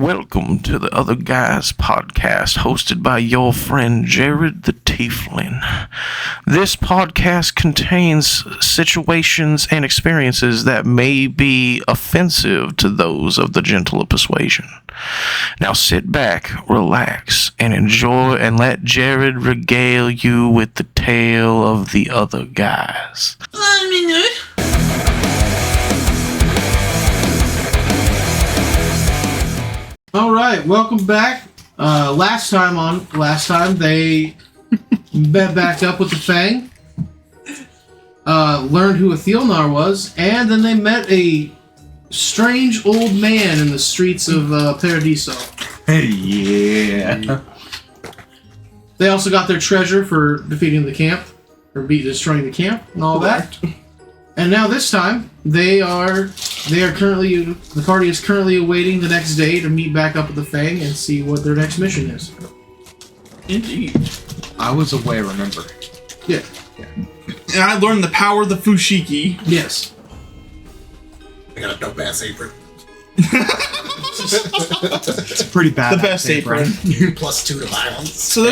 Welcome to the Other Guys podcast, hosted by your friend Jared the Tiefling. This podcast contains situations and experiences that may be offensive to those of the gentler persuasion. Now sit back, relax, and enjoy, and let Jared regale you with the tale of the Other Guys. All right, welcome back. Last time they met back up with the Fang, learned who Ithilnaur was, and then they met a strange old man in the streets of Paradiso. Hey, yeah. They also got their treasure for defeating the camp, or destroying the camp, and all that. And now this time, the party is currently awaiting the next day to meet back up with the Fang and see what their next mission is. Indeed. I was away, remember? Yeah. And I learned the power of the Fushigi. Yes. I got a dope ass apron. It's pretty bad. The best apron. +2 to violence. So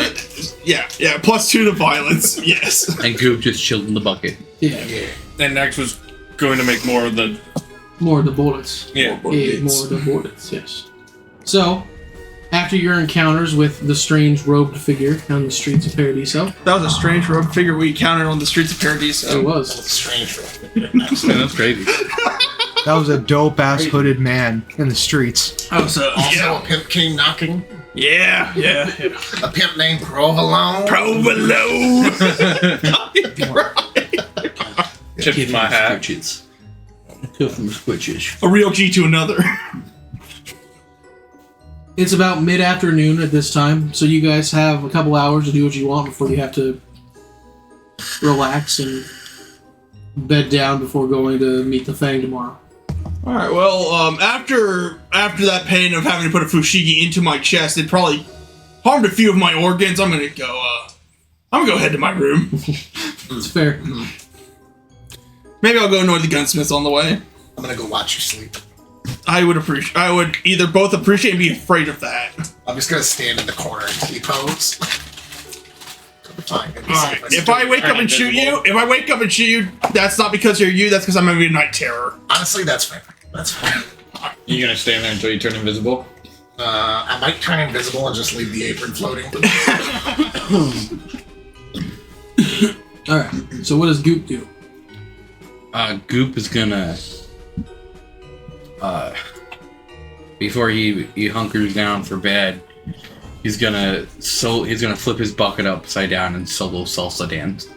yeah, +2 to violence, yes. And Goop just chilled in the bucket. Yeah. And next was going to make more of the... More of the bullets. Yeah. More of the bullets, yes. So, after your encounters with the strange robed figure on the streets of Paradiso. That was a strange rogue figure we encountered on the streets of Paradiso. It was. That's strange. That's crazy. That was a dope-ass hooded man in the streets. Also, A pimp came knocking. Yeah. A pimp named Provolone. Provolone! Tipped my hat. Kill from squitches. A real key to another. It's about mid-afternoon at this time, so you guys have a couple hours to do what you want before you have to relax and bed down before going to meet the Fang tomorrow. Alright, well, after that pain of having to put a Fushigi into my chest, it probably harmed a few of my organs. I'm gonna go head to my room. It's fair. Maybe I'll go annoy the gunsmiths on the way. I'm gonna go watch you sleep. I would either both appreciate and be afraid of that. I'm just gonna stand in the corner and T-pose. Fine. Alright, if I wake up and shoot you, that's not because you're you, that's because I'm gonna be a night terror. Honestly, that's fair. That's fine. You gonna stand there until you turn invisible? I might turn invisible and just leave the apron floating. Alright, so what does Goop do? Goop is gonna, before he hunkers down for bed, he's gonna flip his bucket upside down and solo salsa dance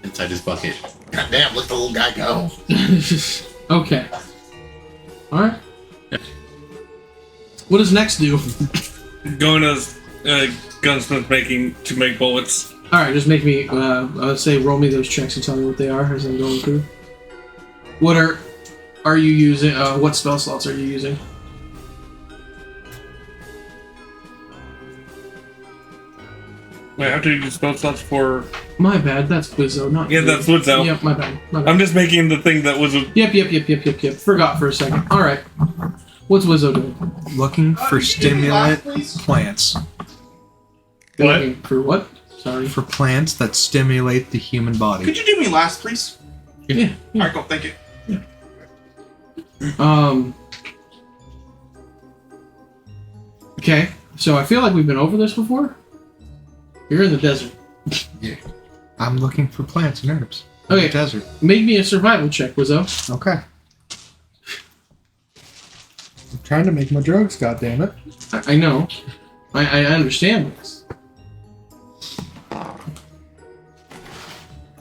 inside his bucket. God damn, let the little guy go. Okay. Alright. Yeah. What does Next do? Going to gunsmith to make bullets. Alright, just make me, say roll me those checks and tell me what they are as I'm going through. What are you using, what spell slots are you using? Wait, after you do spell slots for... My bad, that's Quizzo, not Yeah, you. that's Woodzo. Yep, my bad. I'm just making the thing that was... Yep. Forgot for a second. Alright. What's Wizzo doing? Looking for stimulant plants. You're What? looking for what? Sorry. For plants that stimulate the human body. Could you do me last, please? Yeah. Alright, cool, thank you. Okay, so I feel like we've been over this before. You're in the desert. I'm looking for plants and herbs. Okay. In the desert. Make me a survival check, Wizzo. Okay. I'm trying to make my drugs, goddammit. I know. I understand this.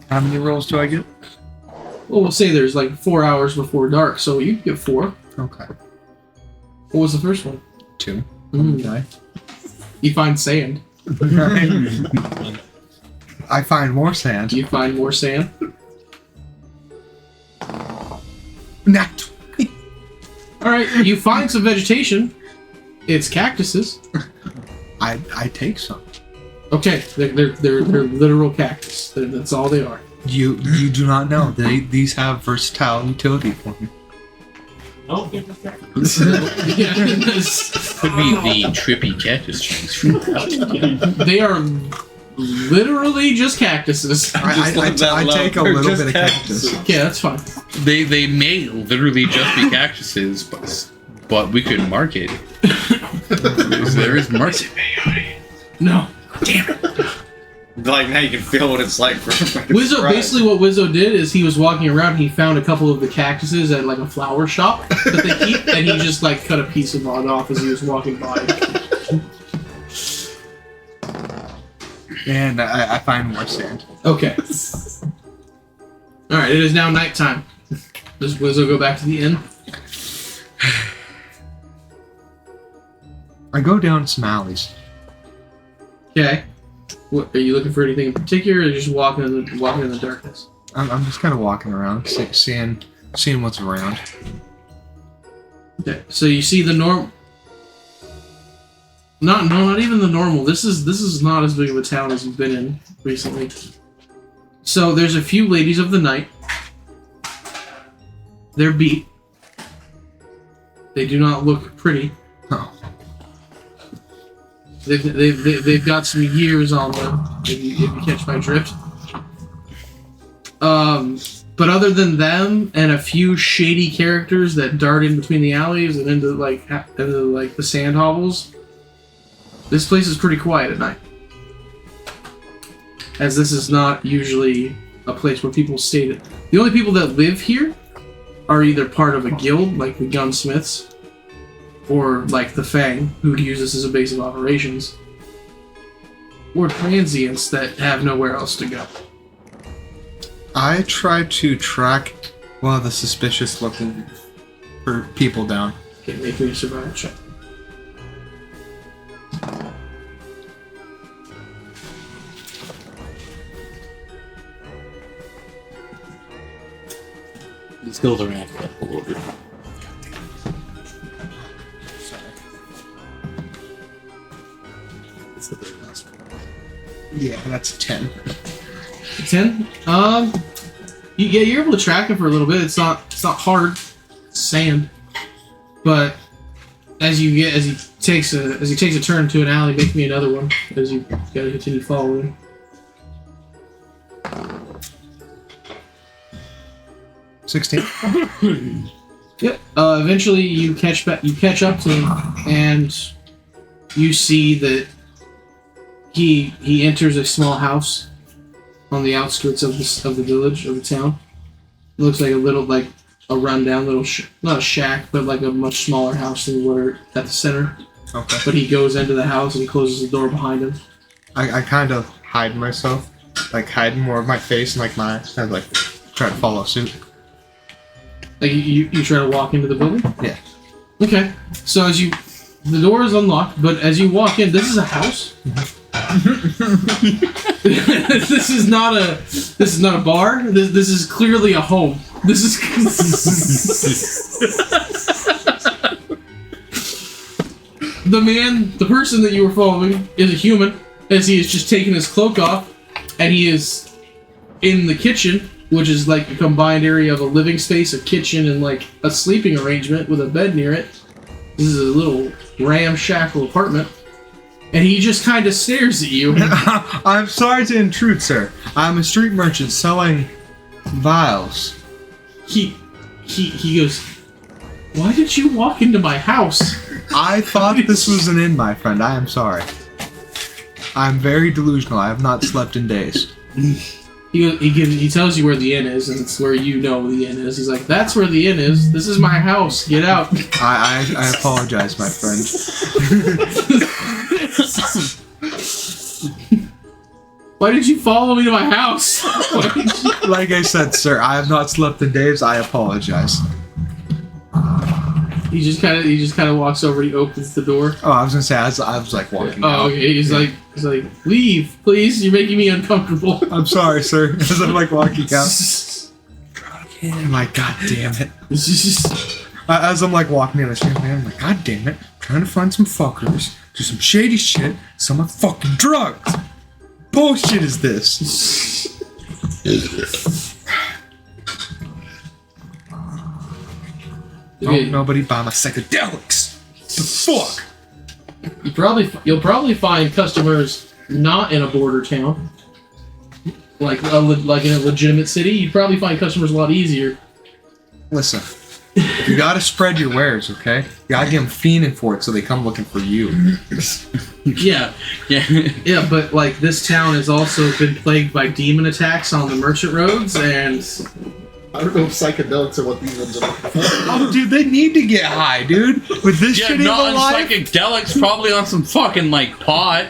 How many rolls do I get? Well, we'll say there's like 4 hours before dark, so you get 4. Okay. What was the first one? 2. Okay. You find sand. I find more sand. You find more sand. Nat. Alright, you find some vegetation. It's cactuses. I take some. Okay, they're literal cactus. That's all they are. You do not know. These have versatile utility for me. Oh, Yeah, Could be the trippy cactus trees. They are literally just cactuses. I take a little bit of cactus. Yeah, that's fine. They may literally just be cactuses, but we could mark it. There is market. No. Like now you can feel what it's like for Wizzo, basically what Wizzo did is he was walking around and he found a couple of the cactuses at like a flower shop that they keep, and he just like cut a piece of it off as he was walking by. And I find more sand. Okay. Alright, it is now nighttime. Does Wizzo go back to the inn? I go down some alleys. Okay. What, are you looking for anything in particular, or are you just walking in the darkness? I'm just kind of walking around, seeing what's around. Okay, so you see the not even the normal. This is not as big of a town as you've been in recently. So there's a few ladies of the night. They're beat. They do not look pretty. Oh. They've got some years on them, if you catch my drift. But other than them and a few shady characters that dart in between the alleys and into the sand hovels, this place is pretty quiet at night. As this is not usually a place where people stay. The only people that live here are either part of a guild, like the gunsmiths, or like the Fang, who use this as a base of operations, or transients that have nowhere else to go. I try to track one of the suspicious looking people down. Okay, make me a survival check. The skills are alphabetical order. Yeah, that's a 10. 10. You're able to track him for a little bit. It's not hard. It's sand. But as he takes a turn to an alley, make me another one as you gotta continue following. $16. Yep. Eventually, you catch up to him, and you see that he enters a small house on the outskirts of the village, of the town. It looks like a rundown little not a shack, but like a much smaller house than what at the center. Okay. But he goes into the house and he closes the door behind him. I kind of hide myself, like hide more of my face and like my eyes, kind of like try to follow suit. Like you try to walk into the building? Yeah. Okay. So the door is unlocked, but as you walk in, this is a house. This is not a bar. This is clearly a home. This is the person that you were following is a human, as he has just taken his cloak off, and he is in the kitchen, which is like a combined area of a living space, a kitchen, and like a sleeping arrangement with a bed near it. This is a little ramshackle apartment. And he just kind of stares at you. I'm sorry to intrude, sir. I'm a street merchant selling vials. He goes, "Why did you walk into my house?" I thought this was an inn, my friend. I am sorry. I'm very delusional. I have not slept in days. He tells you where the inn is, and it's where you know the inn is. He's like, "That's where the inn is. This is my house. Get out." I apologize, my friend. Why did you follow me to my house? Like I said, sir, I have not slept in days. I apologize. He just kind of walks over. He opens the door. Oh, I was gonna say I was like walking. Oh, out. okay. He's like, "Leave, please. You're making me uncomfortable." I'm sorry, sir. As I'm like walking out. I'm like, God damn it. As I'm like walking down the street, man, I'm like, God damn it. I'm trying to find some fuckers, do some shady shit, sell my fucking drugs. Bullshit is this? Okay. Nobody buy my psychedelics. The fuck? You'll probably find customers not in a border town, like in a legitimate city. You'd probably find customers a lot easier. Listen, you gotta spread your wares, okay? You gotta get them fiending for it so they come looking for you. Yeah, yeah, but like this town has also been plagued by demon attacks on the merchant roads, and I don't know if psychedelics are what these ones are looking for. Oh, dude, they need to get high, dude. With this shit in not on life. psychedelics, probably on some fucking like pot.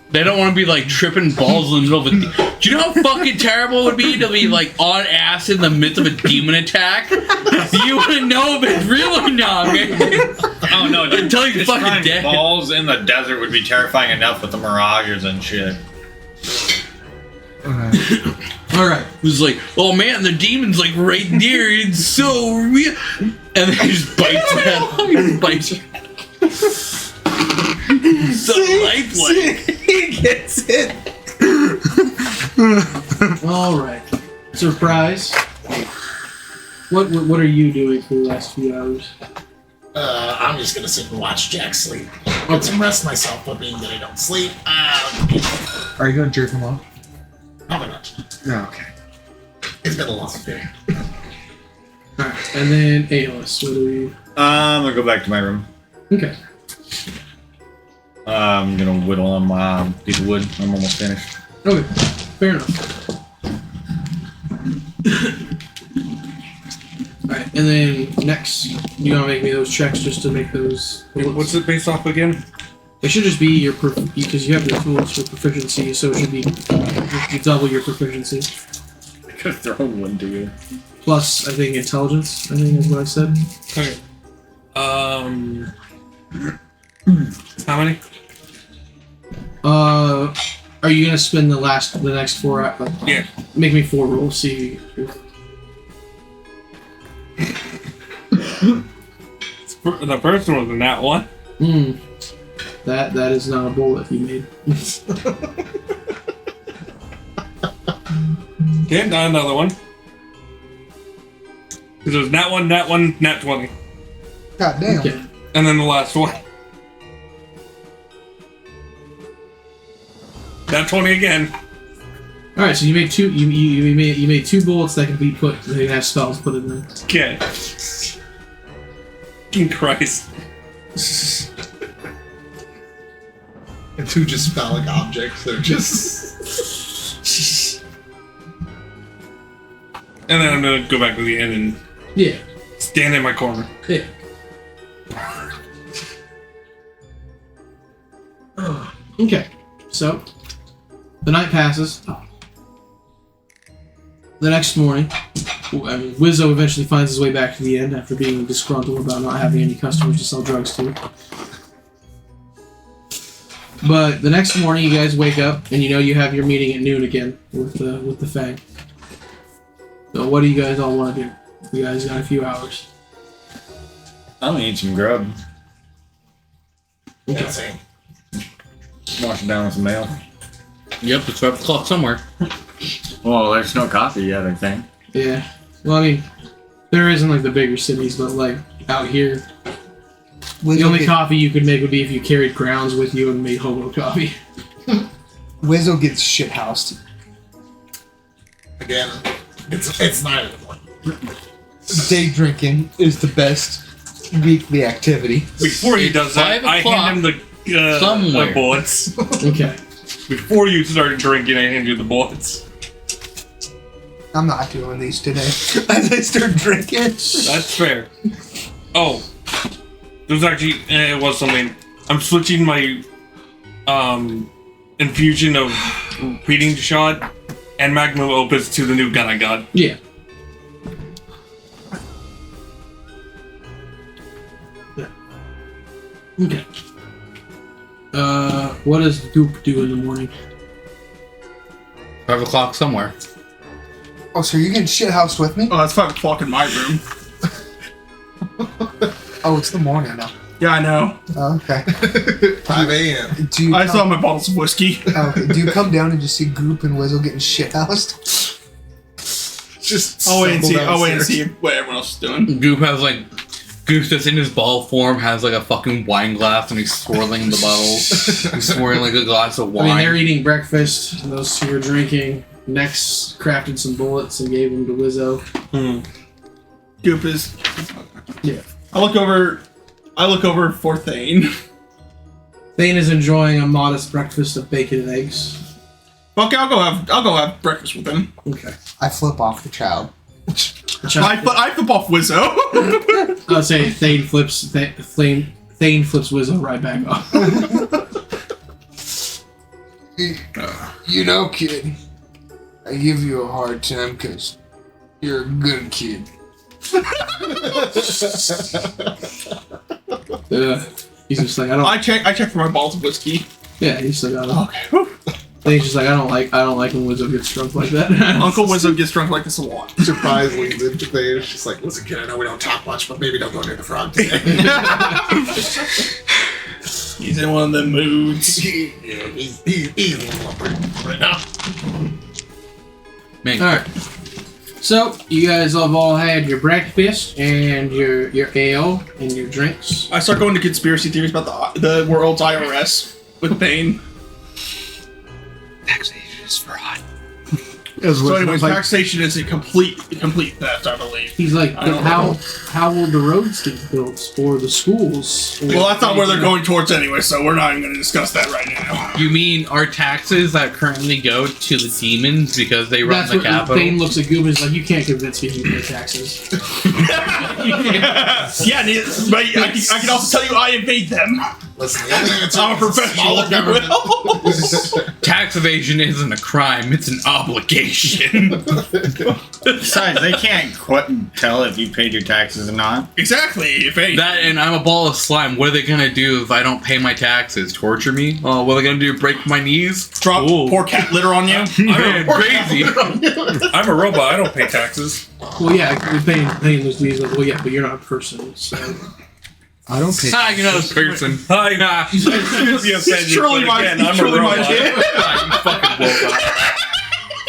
They don't want to be like tripping balls in the middle of a. Do you know how fucking terrible it would be to be like on acid in the midst of a demon attack? You wouldn't know if it's real or not, man. Oh no, Until you're just fucking trying dead. balls in the desert would be terrifying enough with the mirages and shit. all right. It was like, oh man, the demon's like right there. It's so real. And then he just bites your head off. He bites your head off. So lifelike. He gets it. All right. Surprise. What are you doing for the last few hours? I'm just gonna sit and watch Jack sleep. Get some rest myself, but being that I don't sleep, Are you gonna jerk him off? probably not. No, okay. It's been a long day. All right, and then Aeolus. What do we? I'm gonna go back to my room. Okay. I'm gonna whittle on my piece of wood. I'm almost finished. Okay. Fair enough. Alright, and then next, you gotta make me those checks just to make those. What's it based off again? It should just be your because you have the tools for proficiency, so it should be you double your proficiency. I could throw one to you. Plus, I think intelligence. I think is what I said. Okay. How many? Are you gonna spend the next 4 hours? Yeah. Make me 4 rolls. See. The first one was a nat 1. That is not a bullet you made. Okay, not another one. Because it was nat 1, nat 20. God damn. Okay. And then the last one. Nat 20 again. All right, so you made 2. You made 2 bullets that can be put. They can have spells put in them. Okay. Fucking Christ. And 2 just phallic objects. They're just. And then I'm gonna go back to the inn and Yeah. stand in my corner. Yeah. Okay, so the night passes. The next morning, Wizzo eventually finds his way back to the inn after being disgruntled about not having any customers to sell drugs to. But the next morning, you guys wake up and you know you have your meeting at noon again with the Fang. So what do you guys all want to do? You guys got a few hours. I'm gonna eat some grub. Yeah, same. Wash it down with some mail. Yep, it's 5 o'clock somewhere. Well, there's no coffee yet, I think. Yeah. Well, I mean, there isn't like the bigger cities, but like out here, the only coffee you could make would be if you carried grounds with you and made hobo coffee. Wizzo gets shithoused. Again, it's neither one. Day drinking is the best weekly activity. Before he does that, 5 I hand him the somewhere. bullets. Okay. Before you started drinking, I hand you the bullets. I'm not doing these today. As I start drinking. That's fair. Oh, there's actually it was something. I'm switching my infusion of repeating shot and magnum opus to the new gun I got. Yeah. Okay. What does Goop do in the morning? 5 o'clock somewhere. Oh, so you're getting shithoused with me? Oh, it's 5 o'clock in my room. Oh, it's the morning now. Yeah, I know. Oh, okay. 5 a.m. Do you I come, saw my bottles of whiskey. okay. Do you come down and just see Goop and Wizzo getting Just I'll wait and see. I'll wait and downstairs. see what everyone else is doing. Goop Goose that's in his ball form has like a fucking wine glass and he's swirling the bottle. He's swirling like a glass of I wine. mean, they're eating breakfast. And those two are drinking. Nex crafted some bullets and gave them to Wizzo. Goop is. Yeah. I look over for Thane. Thane is enjoying a modest breakfast of bacon and eggs. Okay, I'll go have breakfast with him. Okay. I flip off the child. I flip off Wizzo. I'll say Thane flips Wizzo right back off. You know, kid, I give you a hard time because you're a good kid. He's just like, I don't. I check for my bottles of whiskey. Yeah, he's like, I don't. Okay. Whew. And he's just like, I don't like when Wizzo gets drunk like that. Uncle Wizzo gets drunk like this a lot. Surprise leans into things. It's just like, listen, kid, I know we don't talk much, but maybe don't go near the frog today. He's in one of them moods. Yeah, he's a little upper right now. Man, All right. So you guys have all had your breakfast and your ale and your drinks. I start going to conspiracy theories about the world's IRS with Thane. Taxation is fraud. So anyways, taxation is a complete theft, I believe. He's like, I don't how will the roads get built or the schools? Well, that's not where they're going towards anyway, so we're not even going to discuss that right now. you mean our taxes that currently go to the demons because they run That's the what capital? Thane looks at Goob and is like, you can't convince me to pay taxes. Yeah, but I can also tell you I evade them. Listen, the only thing that's I'm a professional, if you will. Tax evasion isn't a crime; it's an obligation. Besides, they can't quit and tell if you paid your taxes or not. Exactly, if anything. That and I'm a ball of slime. What are they gonna do if I don't pay my taxes? Torture me? Oh, what are they gonna do? Break my knees? Drop pour cat litter on you. Man, crazy. I'm a robot. I don't pay taxes. Well, yeah, you're paying those fees. Like, well, yeah, but you're not a person, so. I don't pay. Ah, you're not a person. Hi. Nah. He's truly my I'm a kid. You fucking robot.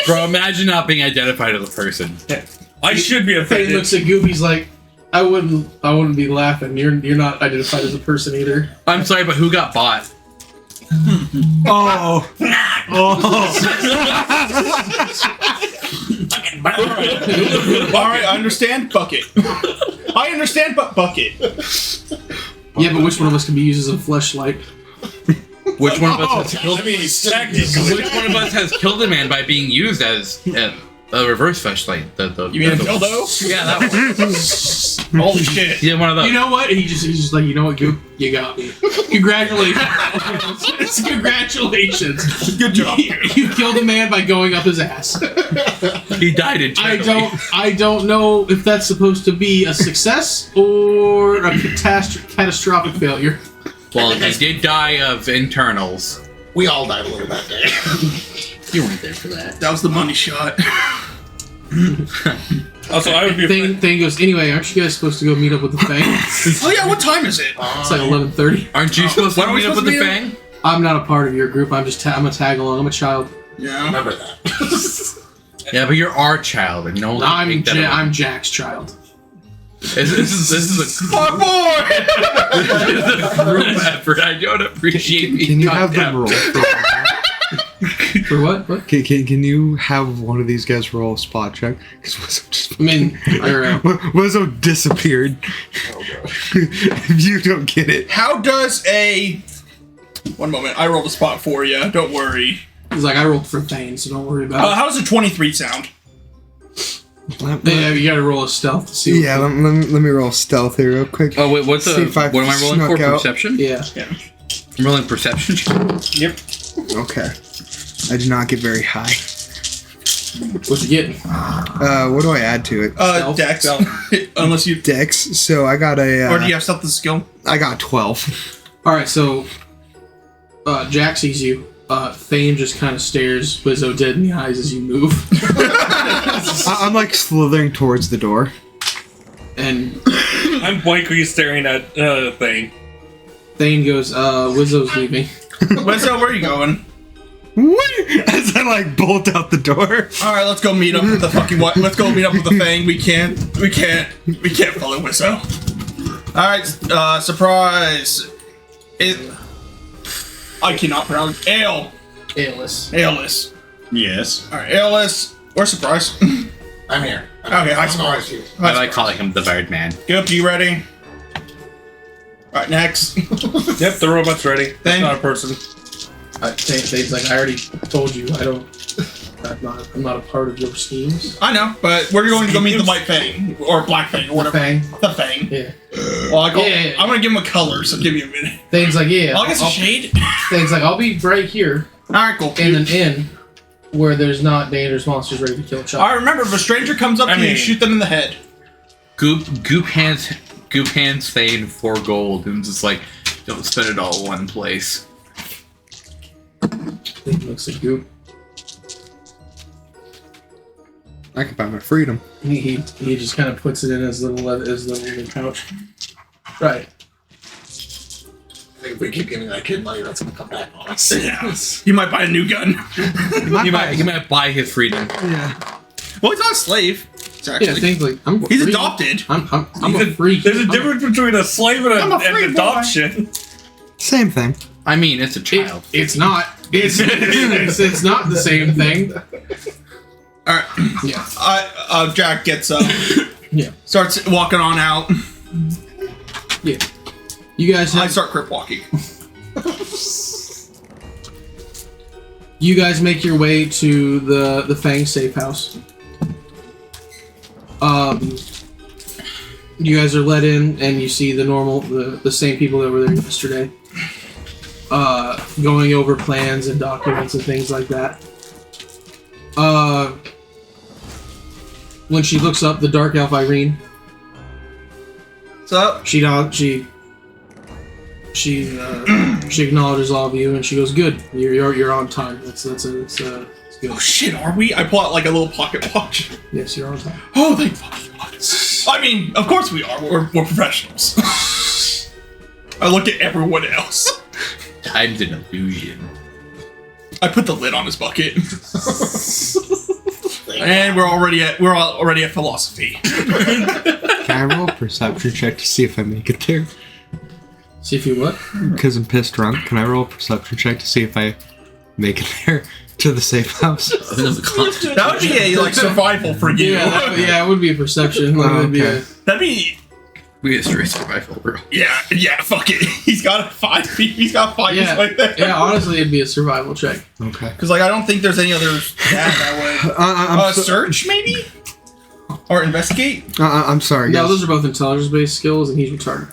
Bro, imagine not being identified as a person. I should be Thane offended. looks at Goob. He's like, I wouldn't be laughing. You're not identified as a person either. I'm sorry, but who got bought? Oh. Alright, I understand. Bucket. I understand, but bucket. Yeah, but which one of us can be used as a fleshlight? Which one of us has killed? I mean, technically. Which one of us has killed a man by being used as a reverse flashlight? You mean a dildo? Yeah, that one. Holy shit. Yeah, one of those. You know what? He's just like, you know what, Goop? You got me. Congratulations. Congratulations. Good job. You killed a man by going up his ass. He died internally. I don't know if that's supposed to be a success or a catastrophic failure. Well, he did die of internals. We all died a little that day. You weren't there for that. That was the money shot. Also, I would be offended. Thing goes, anyway, aren't you guys supposed to go meet up with the Fang? Oh yeah, what time is it? It's like 11:30. Aren't you supposed When to are we meet up with the supposed to Fang? I'm not a part of your group. I'm just I'm a tag along. I'm a child. Yeah. Remember that. Yeah, but you're our child, and no one can take that away. I'm Jack's child. This is a My boy! group effort. I don't appreciate being Can you cut have them down. roll? For what? What? Can you have one of these guys roll a spot check? Because Wizzo just I mean, Wizzo disappeared. If you don't get it. How does a... One moment, I rolled a spot for you. Don't worry. he's like, I rolled for Thane, so don't worry about it. How does a 23 sound? Yeah, you gotta roll a stealth to see. Yeah, let me roll stealth here real quick. Oh wait, what See if I am I rolling for? snuck out. Perception? Yeah. I'm rolling perception. Yep. Okay. I did not get very high. What's you getting? What do I add to it? Stealth? Dex. Unless you... Dex. So I got a. or do you have stealth as a skill? I got 12. All right, so Jack sees you. Thane just kind of stares Wizzo dead in the eyes as you move, I'm like slithering towards the door. and I'm blankly staring at the thing. Thane goes, "Wizzo's leaving." Wizzo, where are you going? As I like bolt out the door. All right, let's go meet up with the fucking what? Let's go meet up with the Fang. We can't follow Wizzo. Alright, surprise. I cannot pronounce Ayless. Ayless. Yes. Alright, Ayless. Or surprise. I'm here. Okay, I I'm surprise you. I like calling him the Birdman. Goop, you ready? Alright, next. Yep, the robot's ready. It's Thank- not a person. Things like I already told you, I'm not a part of your schemes. I know, but we're going to go meet the White Fang. Or Black Fang, or whatever. Fang. The Fang. Yeah. Well, Yeah. I'm going to give him a color, so give me a minute. Things like, yeah. I'll get some shade. Things like, I'll be right here Alright, cool. in an inn where there's not dangerous monsters ready to kill a child. Alright, remember, if a stranger comes up to you, shoot them in the head. Goop hands Thane 4 gold and just like, don't spend it all in one place. He looks like Goop. I can buy my freedom. He just kind of puts it in his little pouch. Right. I think if we keep giving that kid money, that's gonna come back on us. Yeah. You might buy a new gun. He might buy his freedom. Yeah. Well, he's not a slave. It's actually. Yeah, things like I'm. He's free. adopted. I'm a freak. There's a difference between a slave and I'm a free an boy. adoption. Same thing. I mean, it's a child. It's not. It's not the same thing. Alright. Yeah. Jack gets up. Yeah. Starts walking on out. Yeah. You guys I have. start crip walking. You guys make your way to the Fang safe house. You guys are let in, and you see the same people that were there yesterday. Going over plans and documents and things like that. When she looks up, the dark elf Irene. So, She acknowledges all of you, and she goes, "Good, you're on time. It's good. oh shit, are we? I pull out like a little pocket watch. Yes, you're on time." Oh, thank fucking God. I mean, of course we are. We're professionals. I look at everyone else. Time's an illusion. I put the lid on his bucket. And we're already at philosophy. Can I roll a perception check to see if I make it there? See if you what? Because I'm pissed drunk. Can I roll a perception check to see if I make it there to the safe house? That would be a like survival for you. Yeah, it would be a perception. Like, it'd be okay. That'd be We get straight survival, bro. yeah. Fuck it. He's got 5 feet. He's got 5 feet right there. yeah, honestly, it'd be a survival check. Okay. Because like I don't think there's any other stat that would I'm search maybe or investigate. I'm sorry, guys. No, those are both intelligence-based skills, and he's retarded.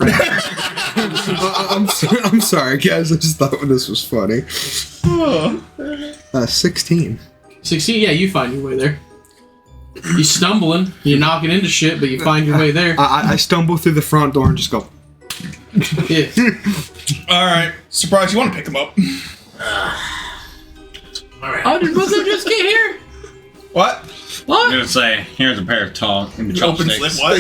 I'm sorry, guys. I just thought this was funny. 16. 16. Yeah, you find your way there. You're stumbling, you're knocking into shit, but you find your way there. I stumble through the front door and just go. Yeah. All right, surprise! You want to pick him up? All right. Oh, did Wilson just get here? What? I'm gonna say, here's a pair of tall Open chopsticks. slip. What?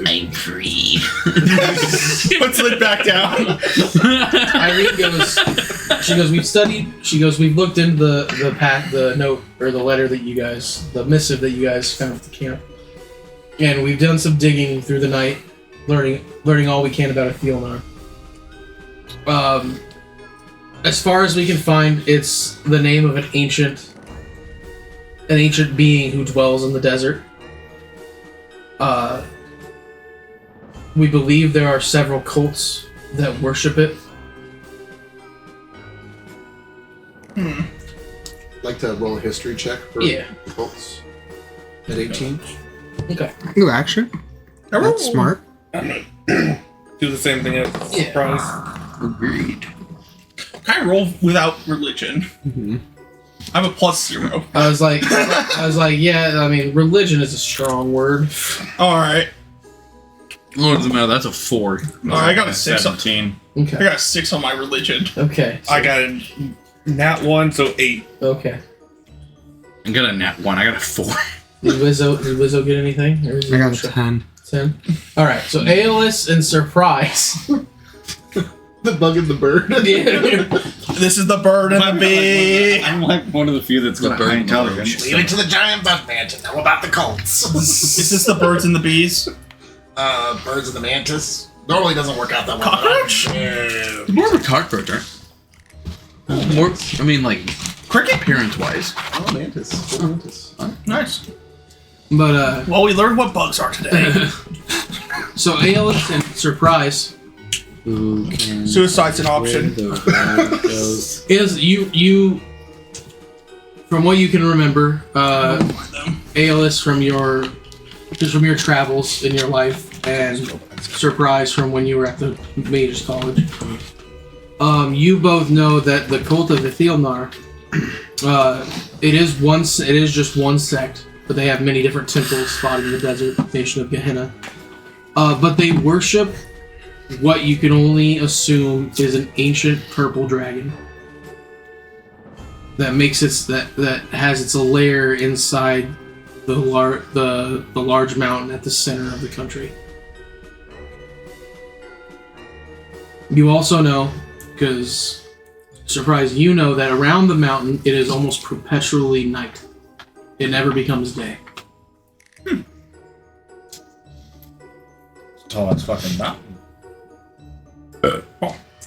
I'm free. Puts it back down. Irene goes. She goes. We've studied. She goes. We've looked into the note or the letter that you guys, the missive that you guys found at the camp, and we've done some digging through the night, learning all we can about Ithilnaur. As far as we can find, it's the name of an ancient being who dwells in the desert. We believe there are several cults that worship it. Like to roll a history check for Yeah. cults at 18. Okay. Ooh, action. That's smart. Do the same thing as Yeah. surprise. Agreed. Can I roll without religion? Mhm. I have a +0. I was like, yeah. I mean, religion is a strong word. All right. Oh, doesn't matter. That's a 4. All right. I got a 6. I 17. Okay. got a 6 on my religion. Okay. I got a nat 1, so 8. Okay. I got a nat 1. I got a 4. Did Wizzo get anything? Or is I got it a 10. 10. All right. So Aeolus and Surprise. The bug and the bird. Yeah. This is the bird and the bee. I'm like one of the few that's got bird high and the intelligence. Leave it to the giant bug man to know about the cults. Is this the birds and the bees? Birds of the mantis. Normally doesn't work out that well. Cockroach? It's more of a cockroach, right? More, I mean, like, Cricket? appearance-wise. Oh, mantis. Mantis. Nice. But Well, we learned what bugs are today. so Aeolus and Surprise Suicide's an option. is you from what you can remember, Aeolus from your travels in your life, and Surprise from when you were at the Mages College. You both know that the cult of Ithilnaur, it is just one sect, but they have many different temples spotted in the desert nation of Gehenna. But they worship what you can only assume is an ancient purple dragon that has its lair inside the large mountain at the center of the country. You also know, because Surprise, you know that around the mountain it is almost perpetually night. It never becomes day. Tall as fucking mountain.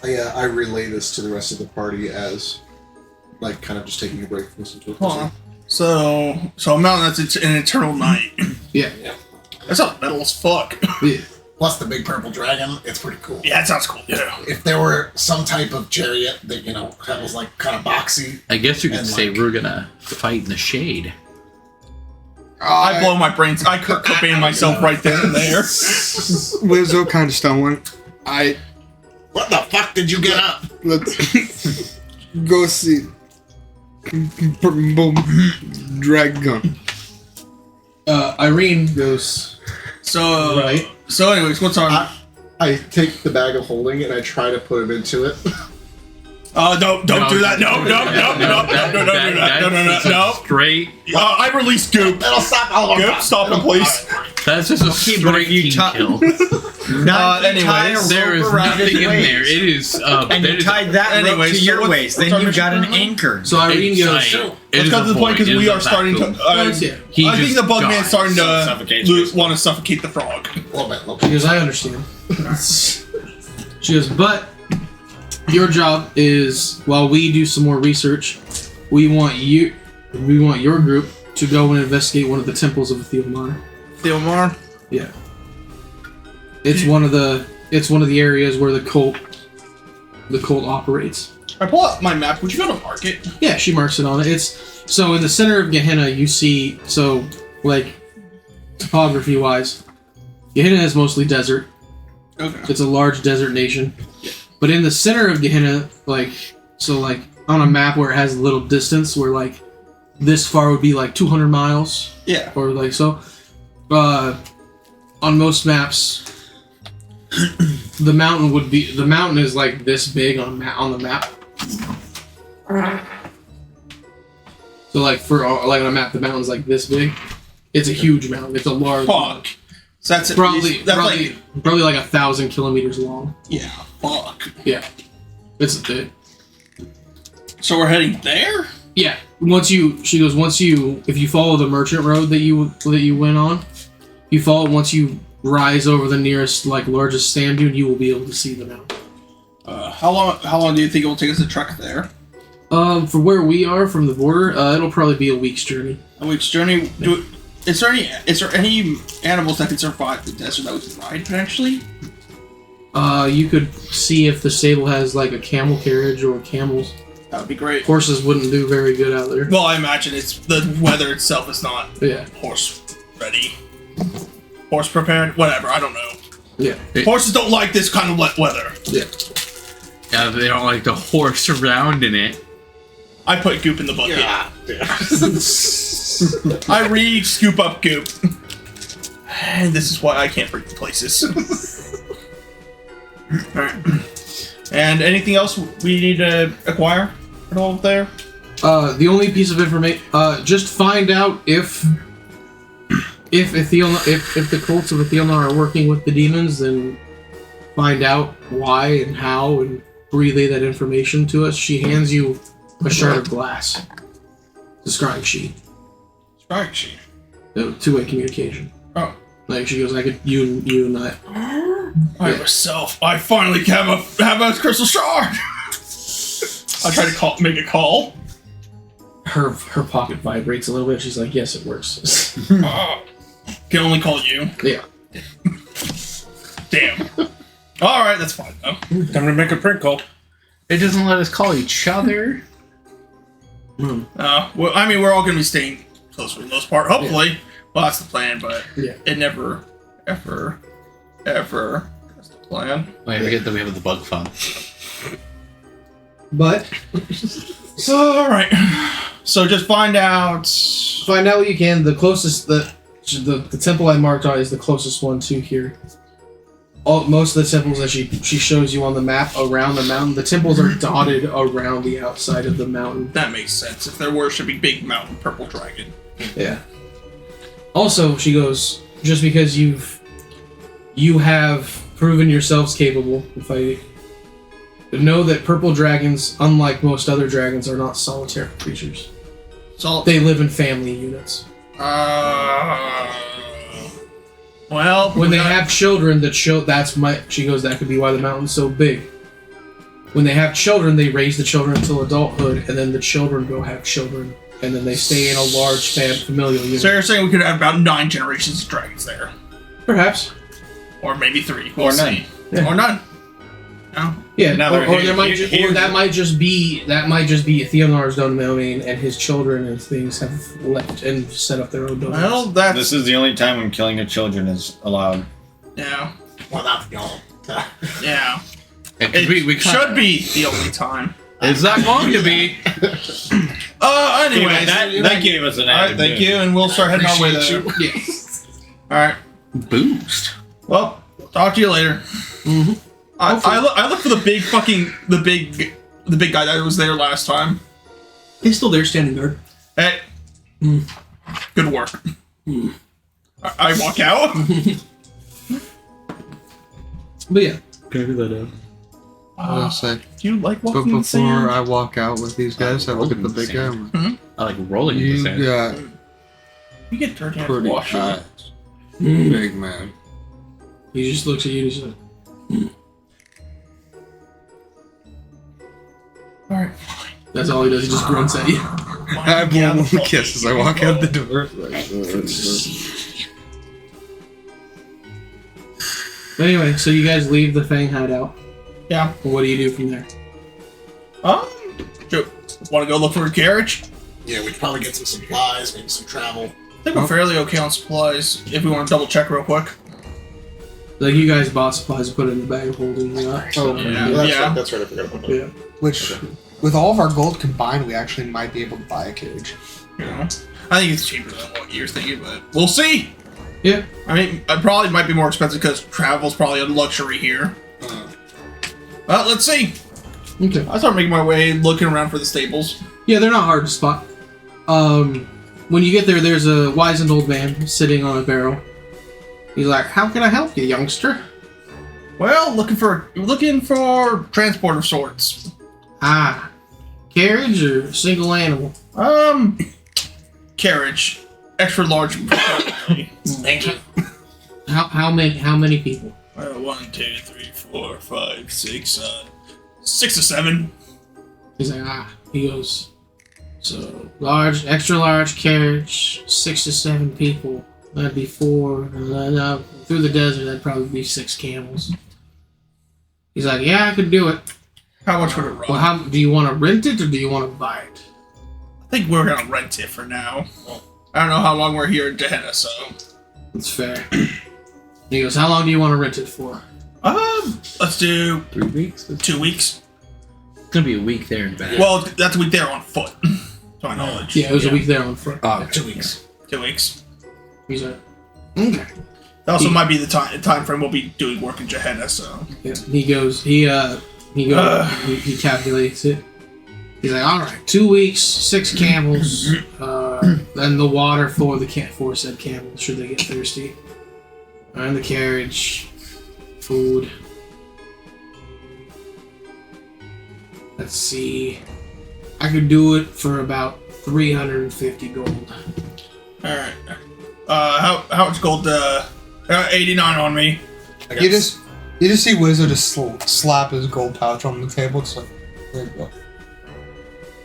I relay this to the rest of the party as, like, kind of just taking a break from listening to it. Hold on. So a mountain that's an eternal night. Yeah. That sounds metal as fuck. Yeah. Plus the big purple dragon, it's pretty cool. Yeah, that sounds cool. Yeah. If there were some type of chariot that, that was like kind of boxy. I guess you could And, say like- we're gonna fight in the shade. I blow my brains. I Kurt Cobain myself right then and there. Lizzo kind of stumbling. What the fuck did you get up? Let's go see purple dragon. Irene goes. So Right. So anyways, what's on? I take the bag of holding and I try to put it into it. Don't do that. No. Straight. I release Goop. That'll stop all of our Goop, stop it, please. That's just a straight king kill. Anyways, There is nothing in there. It is. And you tied that rope Anyways, to so your what's waist. our Then you mission got an currently? anchor. So Irene goes. Let's go to the point because we are starting to. I think the bug man's starting to Suffocates. want to suffocate the frog. A little bit. She goes, I understand. She goes, but your job is, while we do some more research, we want your group to go and investigate one of the temples of Ithilnaur. Ithilnaur? Yeah. It's one of the areas where the cult operates. I pull out my map. Would you go to market? Yeah, she marks it on it. It's so in the center of Gehenna you see, so like topography wise, Gehenna is mostly desert. Okay. It's a large desert nation. But in the center of Gehenna, like on a map where it has a little distance, where like this far would be like 200 miles, Yeah. or like so. On most maps, the mountain is like this big on the map. So like on a map, the mountain's like this big. It's a huge mountain. It's a large. Fuck. So that's Probably like 1,000 kilometers long. yeah. Fuck. Yeah, it's it. So we're heading there. Yeah. If you follow the merchant road that you went on, once you rise over the nearest largest sand dune, you will be able to see the mountain. How long do you think it will take us to trek there? For where we are from the border, it'll probably be a week's journey. A week's journey. Is there any animals that can survive the desert that we can ride potentially? You could see if the stable has like a camel carriage or camels. That would be great. Horses wouldn't do very good out there. Well, I imagine it's the weather itself is not Yeah. horse ready, horse prepared, whatever. I don't know. Yeah. Horses don't like this kind of wet weather. Yeah. Yeah, they don't like the horse around in it. I put Goop in the bucket. Yeah. I scoop up Goop. And this is why I can't freak the places. Alright. And anything else we need to acquire at all there? The only piece of information, just find out if the cults of Ithilnaur are working with the demons, then find out why and how and relay that information to us. She hands you a shard of glass. It's a scrying sheet. Scrying sheet. Two-way communication. Oh. Like she goes, I could you and I. I myself, I finally have a crystal shard. I try to make a call. Her pocket vibrates a little bit. She's like, yes, it works. Can only call you. Yeah. Damn. All right, that's fine. Time to make a prank call. It doesn't let us call each other. Well, I mean, we're all gonna be staying close for the most part. Hopefully, well, that's the plan. But it never, ever that's the plan. I forget that we have the bug phone. But So all right. So just find out what you can. The closest the temple I marked out is the closest one to here. Most of the temples that she shows you on the map around the mountain, the temples are dotted around the outside of the mountain. That makes sense. If they're worshiping Big Mountain Purple Dragon. Yeah. Also, she goes, just because you have proven yourselves capable of fighting, know that purple dragons, unlike most other dragons, are not solitary creatures. They live in family units. Well, when they have children, she goes, that could be why the mountain's so big. When they have children, they raise the children until adulthood, and then the children go have children, and then they stay in a large familial unit. So you're saying we could have about 9 generations of dragons there? Perhaps. Or maybe 3. Or none. Yeah. Or none. No. Yeah, Another or that might just be Ithilnaur's domain, and his children and things have left and set up their own domains. Well, This is the only time when killing of children is allowed. Yeah. Well, not the all. Yeah. We should be the only time. It's not going to be. Anyway, that gave us an all right, thank you, and we'll start heading our way there. Yeah. All right. Boost. Well, talk to you later. Mm-hmm. I look for the big guy that was there last time. He's still there, standing guard. Hey, good work. I walk out. But yeah, I'll say. Do you like But walking in before sand? I walk out with these guys, I look at the big guy. I'm like, I like rolling in the you sand. got You get dirty after pretty washing. eyes, big man. he just looks at you and he's like, All right. that's all he does. He just grunts at you. I blow him a kiss as I walk out the door. But anyway, so you guys leave the Fang hideout. Yeah. What do you do from there? Want to go look for a carriage? Yeah, we could probably get some supplies, maybe some travel. I think we're fairly okay on supplies. If we want to double check real quick. Like you guys bought supplies and put it in the bag of holding. Oh, Yeah. That's right. I forgot about that. Yeah. Which, with all of our gold combined, we actually might be able to buy a carriage. Yeah. I think it's cheaper than what you're thinking, but we'll see. Yeah. I mean, it probably might be more expensive because travel's probably a luxury here. Well, let's see. Okay. I start making my way, looking around for the stables. Yeah, they're not hard to spot. When you get there, there's a wizened old man sitting on a barrel. He's like, "How can I help you, youngster?" Well, looking for transport of sorts. Ah, carriage or single animal? Carriage, extra large. Thank you. How many people? 1, 2, 3, 4, 5, 6, 6 to 7. He's like, he goes, so large, extra large carriage, 6 to 7 people. That'd be 4. And then through the desert, that'd probably be 6 camels. He's like, yeah, I could do it. How much would it run? Well, how do you want to rent it or do you want to buy it? I think we're gonna rent it for now. I don't know how long we're here in Gehenna, so. That's fair. He goes, how long do you want to rent it for? Let's do 3 weeks? 2 weeks. It's gonna be a week there and back. Well, that's a week there on foot, to my knowledge. Yeah, it was a week there on foot. 2 weeks. 2 weeks. He's like, okay. That also might be the time frame we'll be doing work in Gehenna, so. Yeah, he calculates it. He's like, all right, 2 weeks, 6 camels, then the water for for said camels should they get thirsty, and the carriage, food. Let's see, I could do it for about 350 gold. Alright. How much gold 89 on me. You just see Wizzo just slap his gold pouch on the table. It's like, there you go.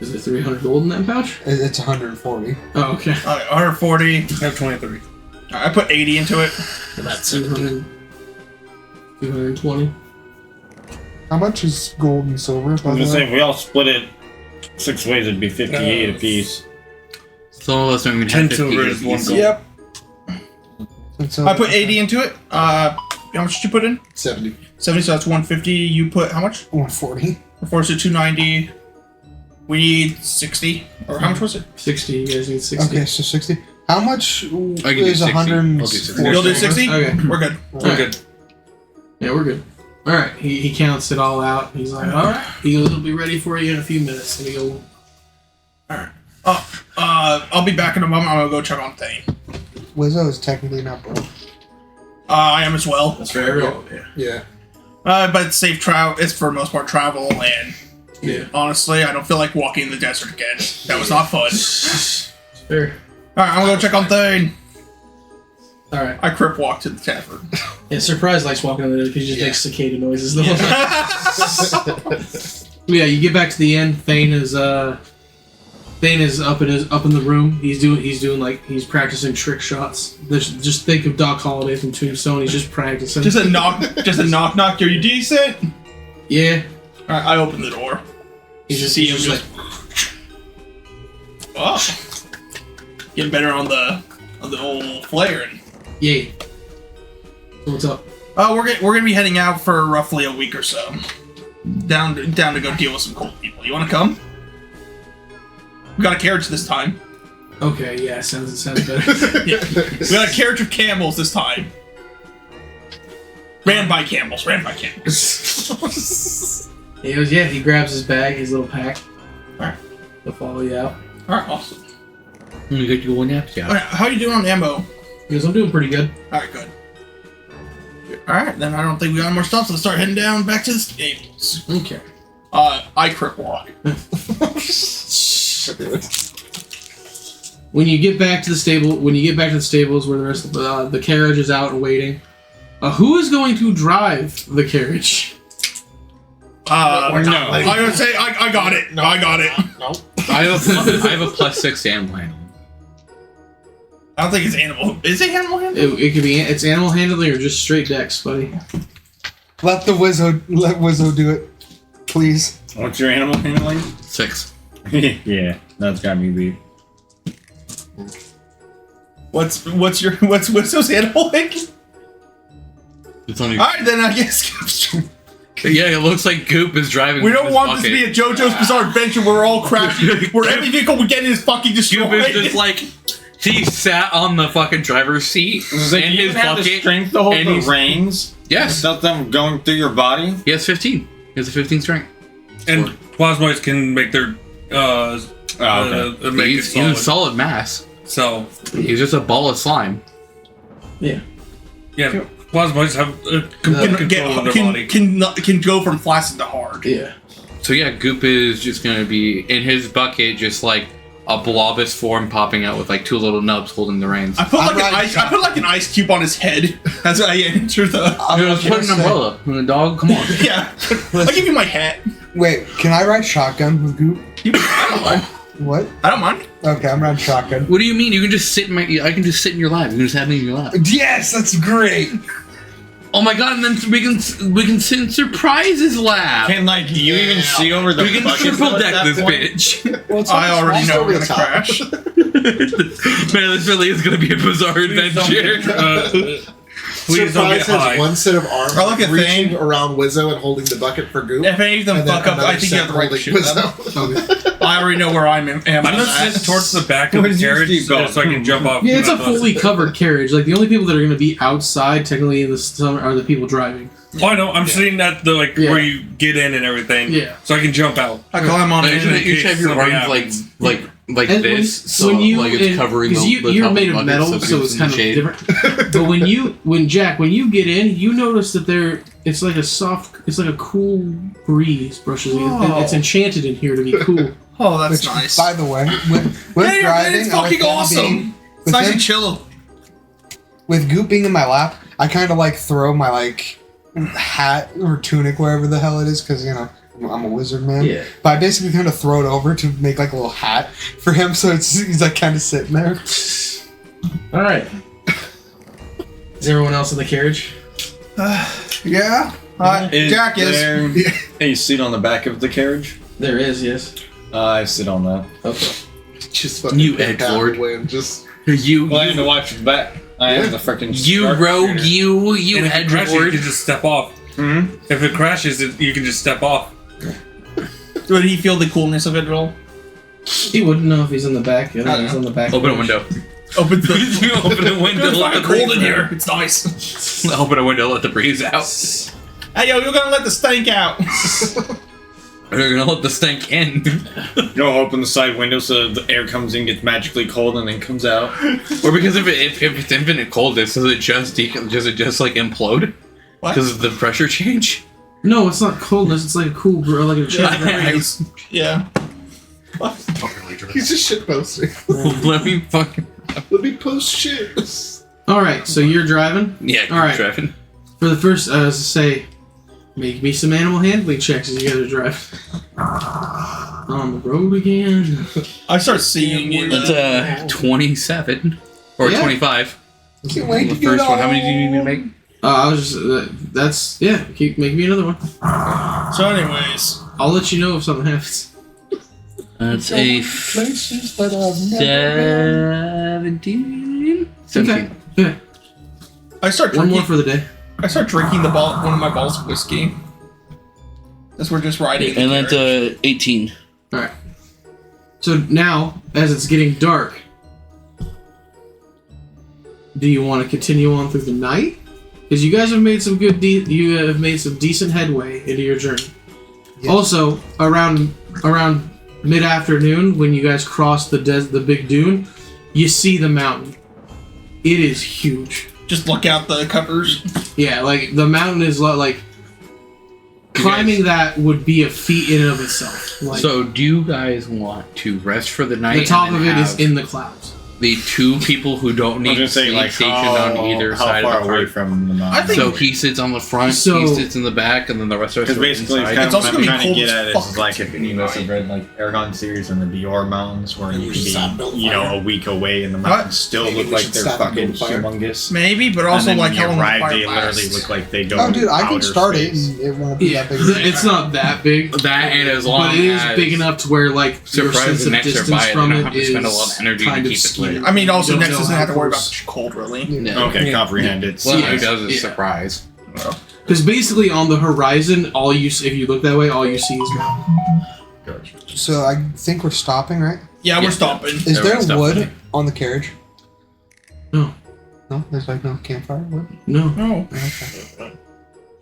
Is there 300 gold in that pouch? It's 140. Oh, okay. 140. I have 23. I put 80 into it. That's 200, 220. How much is gold and silver? I was gonna say, if we all split it 6 ways, it'd be 58 apiece. Some of us don't even 10 have 50 silver is one apiece. gold. Yep. So I put 80 into it. How much did you put in? 70. 70, so that's 150. You put how much? 140. 4 to 290. We need 60. Or how much was it? 60. You guys need 60. Okay, so 60. How much I can do is 60. 140? I'll do 60. You'll do 60? Okay. We're good. We're good. Yeah, we're good. All right. He counts it all out. He's like, all right. He'll be ready for you in a few minutes. And he go, All right. I'll be back in a moment. I'm gonna go check on Thane. Wizzo is technically not broke. I am as well. that's fair. Yeah. But it's safe travel. It's for the most part travel, and Yeah. honestly, I don't feel like walking in the desert again. That was not fun. Fair. All right, I'm gonna go check on Thane. All right. I crip walk to the tavern. Yeah, Surprise likes walking in there because he just makes cicada noises the whole time. Yeah, you get back to the inn. Thane is up in the room. He's practicing trick shots. Just think of Doc Holliday from Tombstone. He's just practicing. Just a knock. Are you decent? Yeah. All right, I open the door. He's just See him like, oh, getting better on the old flaring. yeah. So what's up? We're gonna be heading out for roughly a week or so. Down to go deal with some cool people. You want to come? We got a carriage this time. Okay, yeah, sounds better. Yeah. We got a carriage of camels this time. Ran by camels. He grabs his bag, his little pack. Alright. They'll follow you out. Alright, awesome. You get your one nap, yeah. Alright, how you doing on ammo? He goes, I'm doing pretty good. Alright, good. Alright, then I don't think we got more stuff, so let's start heading down back to the stables. Okay. I crip walk. When you get back to the stables where the rest of the carriage is out and waiting, who is going to drive the carriage? No. I'm gonna say I got it. No, I got it. No. I have a +6 animal handling. I don't think it's animal. Is it animal handling? It could be it's animal handling or just straight dex, buddy. Let Wizzo do it, please. What's your animal handling? 6. Yeah, that's got me beat. What's those animal handling? It's only. All right, then I guess. Yeah, it looks like Goop is driving. We don't his want bucket. this to be a JoJo's Bizarre Adventure where we're all crashing, where every vehicle we get in is fucking destroyed. Goop is just like he sat on the fucking driver's seat Like, in you his even have the bucket. strength to hold and the he's- reins Yes, without them going through your body. he has 15. He has a 15 strength. And plasmoids can make their make He's it a solid. solid mass. So He's just a ball of slime. yeah, plasmoids have complete control of their body. Can go from flaccid to hard. Yeah. So yeah, Goop is just gonna be in his bucket, just like a blobous form popping out with like 2 little nubs holding the reins. I put like an ice cube on his head as I enter the. Put an umbrella. Dog, come on. Yeah, I'll give you my hat. Wait, can I ride shotgun with Goop? I don't mind. What? I don't mind. Okay, I'm riding shotgun. What do you mean? You can just sit in I can just sit in your lap. You can just have me in your lap. Yes, that's great. Oh my god! And then we can sit in Surprise's lap. Can you even see over the We can buckets triple at deck that this point? bitch. I already know we're gonna top. crash. Man, this really is gonna be a bizarre adventure. Please don't Surprise get has high. one set of arms I like a reaching thing. around Wizzo and holding the bucket for Goop. If any of them and then fuck up, another I think you set have the right to holding shoot them. Wizzo. I already know where I am. I'm gonna sit towards the back of Where the does your carriage seat go? so I can jump off. Yeah, it's a the bus. fully covered carriage. Like the only people that are going to be outside, technically in the summer, are the people driving. Oh, I know. I'm sitting at the Yeah. where you get in and everything. Yeah. So I can jump out. I climb on You it. should have your something arms happens. like And this, so like it's covering because the you're top made of of the bucket, metal, so Goop's it's in the kind of shade. different. But when you get in, you notice that it's like a cool breeze brushes you. Oh. It's enchanted in here to be cool. Oh, that's Which, nice. by the way, when Yeah, driving, it's I like fucking that awesome. being It's nice within- and chill. with Goop being in my lap, I kind of like throw my like hat or tunic wherever the hell it is, because you know I'm a wizard man. Yeah. But I basically kind of throw it over to make like a little hat for him, so he's like kind of sitting there. All right. Is everyone else in the carriage? Yeah. Jack is. A seat on the back of the carriage. There is, yes. I sit on that. Okay. Just fucking You get half edgelord. away and just You Well, I had to watch his back. I am the freaking. you rogue, you And if it crashes, you edgelord. can just step off. Hmm? If it crashes, you can just step off. Would he feel the coolness of it at all? He wouldn't know if he's in the back. I don't know, he's on the back. Open a window. Open the Open a window. It's Let the fucking cold breeze in here. out. It's nice. Open a window. Let the breeze out. Hey yo, you're gonna let the stank out. They're gonna let the stink in. You know, open the side window so the air comes in, gets magically cold, and then comes out. Or because if it's infinite coldness, does it just like implode? What? Because of the pressure change? No, it's not coldness. It's like a cool, like a chill. Yeah. he's just shit posting. Let me fucking. Let me post shit. All right, so you're driving. Yeah, All right. driving. For the first, say, make me some animal handling checks as you guys are driving. On the road again. I start seeing you. It's 27 or Yeah. 25. Can't wait The to get first one. How many do you home. need me to make? I was just, that's, yeah, keep make me another one. So, anyways, I'll let you know if something happens. That's a Places that I've never 17. 17. Okay. I start One drinking. more for the day. I start drinking one of my bottles of whiskey. As we're just riding. in And the that's carriage. 18. Alright. So now, as it's getting dark, do you want to continue on through the night? Because you guys have made some you have made some decent headway into your journey. Yes. Also, around mid-afternoon, when you guys cross the big dune, you see the mountain. It is huge. Just look out the covers. Yeah, like the mountain is like climbing that would be a feat in and of itself. Like, So, do you guys want to rest for the night? the top and of then it is have in the clouds. the two people who don't I was need gonna say, sleep like, stationed how, on either how side far of the away park. from the mountain? I think- So he sits on the front, So- he sits in the back, and then the rest of us Because are basically, inside. kind It's of also what I'm gonna be trying to cold get as at fuck. is like if you guys have read like Aragon series and the Dior Mountains, where you We should stop can building be, you know, fire. a week away and the mountains still Maybe look we like should they're stop and fucking build fire. humongous. Maybe, but And also then like when how you long the arrive, fire they literally lasts. look like they go. Oh, dude, I can outer start it space. and it won't be Yeah, that big. it's not that big. That and as long But it is as big enough to where, like, your surprise sense the of next distance nearby, from they don't it have to spend a lot of is energy to kind of keep it skewed. lit. I mean, also You don't Nex know doesn't how have to worry about close- the cold, really. Yeah. Okay, comprehend it. Well, Yeah. it does is Yeah. surprise. Because basically on the horizon, all you if you look that way, all you see is mountain. So I think we're stopping, right? Yeah, we're stopping. Is There there was stuff wood in it. on the carriage? No, No, there's like no campfire wood. no, No. Okay.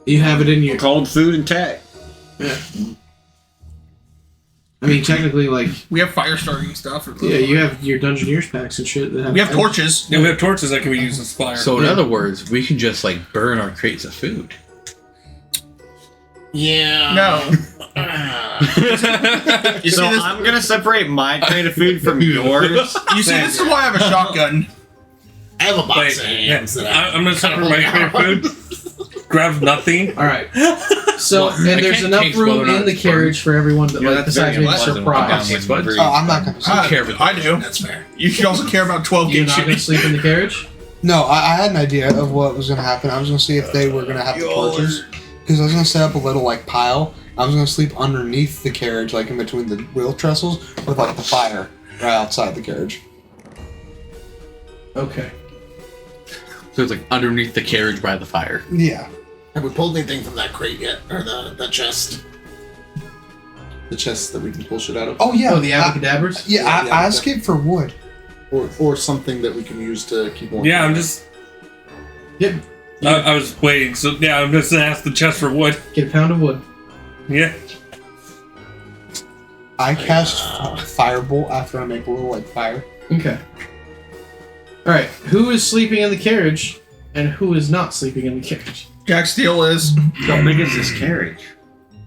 you have it in your. Cold food intact. Yeah. I mean, technically, like, We have fire starting stuff. yeah, you have your Dungeoneers packs and shit. That We have torches. Yeah, we have torches that can be used as fire. So in Yeah. other words, we can just like burn our crates of food. Yeah. No. You So see this? I'm gonna separate my crate of food from yours. You see, this is why I have a shotgun. I have a box Wait, of hands that I'm gonna separate my crate of food. Grab nothing. All right. So, Well, and I there's can't enough taste whether or room not in the it's carriage for everyone to, Yeah, like, that's besides very being unpleasant. surprised. But Oh, I'm not gonna. I care for I do. That's fair. You should also care about 12 You're gauge not going to shit. sleep in the carriage? No, I had an idea of what was gonna happen. I was gonna see if they were gonna have the torches, because I was gonna set up a little like pile. I was gonna sleep underneath the carriage, like in between the wheel trestles, with like the fire right outside the carriage. Okay. so it's like underneath the carriage by the fire. Yeah. Have we pulled anything from that crate yet? Or the chest? the chests that we can pull shit out of, Oh yeah. Oh, the abracadabras? yeah. Yeah, I yeah. escaped for wood. or something that we can use to keep warm. Yeah, I'm just. Yep. I was waiting. So yeah, I'm just gonna ask the chest for wood. Get a pound of wood. Yeah. I cast firebolt after I make a little like fire. Okay. Alright, who is sleeping in the carriage and who is not sleeping in the carriage? Jack Steele is. How big is this carriage?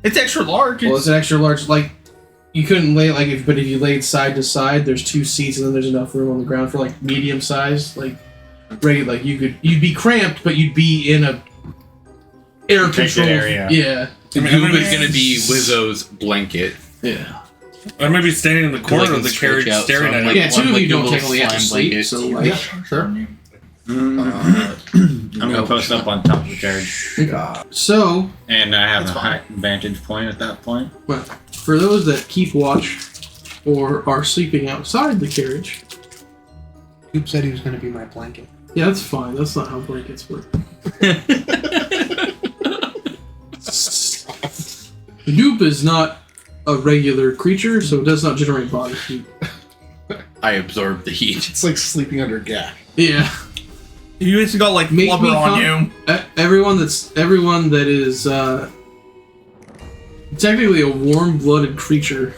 It's extra large. Well, it's an extra large, like, you couldn't lay, like, but if you laid side to side, there's two seats and then there's enough room on the ground for, like, medium size, like, regular. Like you'd be cramped, but you'd be in a air controlled area. Yeah. The Goop is gonna be Wizzo's blanket. Yeah. I may be standing in the corner of the carriage staring at it. Yeah, two of you don't little technically have to slime sleep, blanket. so like, sure. I'm gonna post up on top of the carriage. So, And I have a high vantage point at that point. well, for those that keep watch or are sleeping outside the carriage, Goop said he was going to be my blanket. yeah, that's fine. That's not how blankets work. Goop is not a regular creature, so it does not generate body heat. I absorb the heat. It's like sleeping under a gap. Yeah. You basically got like Make blubber me on you. Everyone that is technically a warm-blooded creature.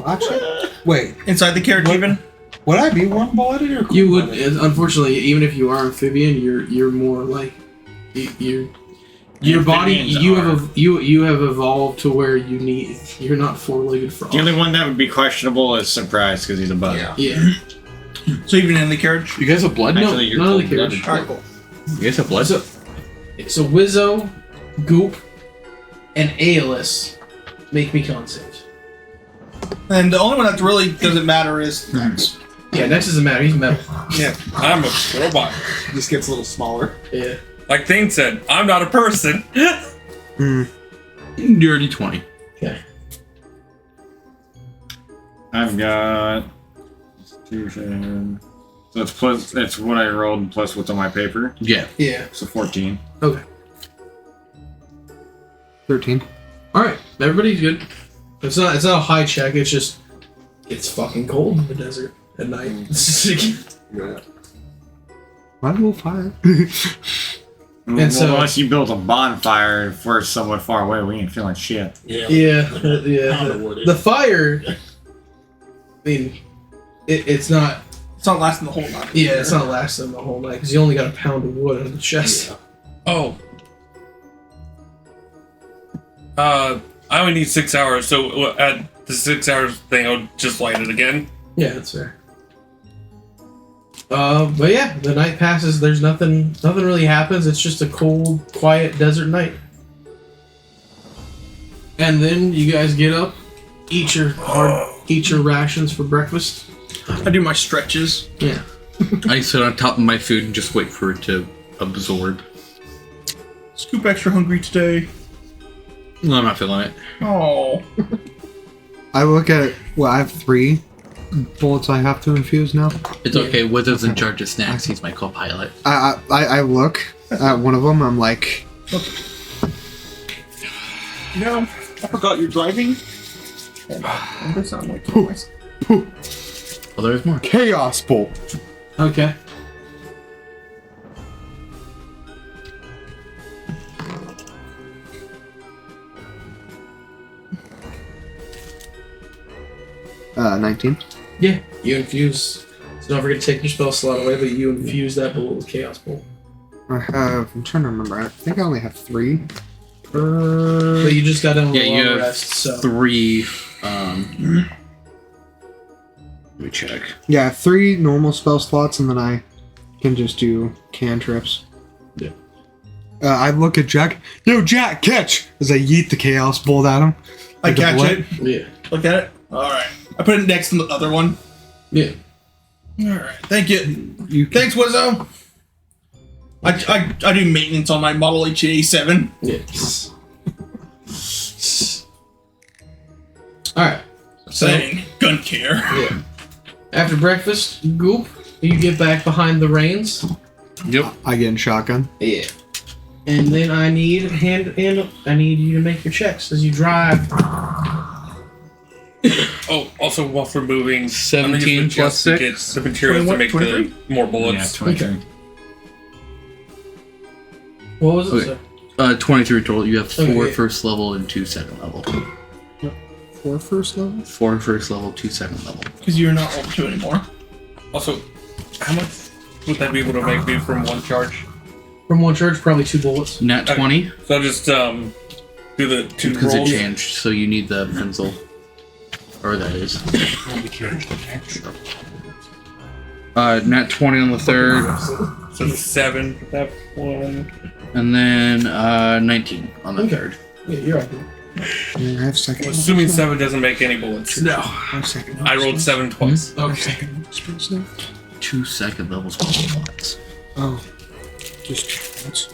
Actually, wait. Inside the carriage, even. Would I be warm-blooded or You would, cold-blooded? unfortunately, even if you are amphibian, you're more like your body. Amphibians You have evolved to where you're not four-legged frog. The only one that would be questionable is Surprise because he's a bug. Yeah. So even in the carriage. You guys have blood? No, Actually, you're none of the cold-blooded. carriage. Alright, cool. You guys have blood? So Wizzo, Goop, and Aeolus make me con saves. And the only one that really doesn't matter is Nex. Yeah, Nex doesn't matter. He's metal. Yeah, I'm a robot. It just gets a little smaller. Yeah. Like Thane said, I'm not a person. Dirty 20. Okay. I've got. So it's plus. That's what I rolled plus what's on my paper. Yeah. Yeah. So 14. Okay. 13. All right. Everybody's good. It's not a high check. It's just it's fucking cold in the desert at night. Yeah. Why will fire? Well, so- unless you build a bonfire if we're somewhat far away, we ain't feeling shit. Yeah. yeah. Wooded. The fire. I mean, it's not. It's not lasting the whole night. Yeah, it's not lasting the whole night because you only got a pound of wood on the chest. Oh. I only need 6 hours, so at the 6 hours thing, I'll just light it again. Yeah, that's fair. But yeah, the night passes. There's nothing really happens. It's just a cold, quiet desert night. And then you guys get up, eat your rations for breakfast. I do my stretches. Yeah. I sit on top of my food and just wait for it to absorb. Scoop extra hungry today. No, I'm not feeling it. Oh. I look at well, I have 3 bullets I have to infuse now. It's okay. Wizard's in charge of snacks. He's my co-pilot. I look at one of them. I'm like, You know, I forgot you're driving. And this sound like twice. Well, there's more. Chaos Bolt. Okay. Uh, 19. Yeah. You infuse. So don't forget to take your spell slot away, but you infuse that bullet with Chaos Bolt. I have. I'm trying to remember. I think I only have 3. But you just got done with Yeah, a you long have rest, so. 3. Let me check. Yeah, I have 3 normal spell slots, and then I can just do cantrips. Yeah. I look at Jack. Yo, Jack, catch! As I yeet the Chaos Bolt at him. I With the catch bullet. it. Yeah. Look at it. Alright. I put it next to the other one. Yeah. Alright. Thank you. Thanks, Wizzo. I do maintenance on my Model HA7. Yes. Alright. Saying gun care. Yeah. After breakfast, Goop, you get back behind the reins. Yep. I get in shotgun. Yeah. And then I need I need you to make your checks as you drive. Oh, also while we're moving, 17 I'm plus to 6. get the materials to 21, make 23? the more Yeah, bullets. 23. What was it? Okay. sir? 23 total. You have 4 Okay. first level and 2 second level. 4 first level? 4 first level, 2 second level. Because you're not level 2 anymore. Also, how much would that be able to make me from one charge? From one charge, probably 2 bullets. Nat 20 So I'll just do the 2 because it rolls. changed, so you need the pencil. Or that is. Nat 20 on the third, So 7 for that one. and then 19 on the third. Yeah, you're right. Yeah, I have second. Assuming 7 doesn't make any bullets. No. I have second. I rolled 7 twice. Okay. Spells now? 2 second level spots. Oh, just once.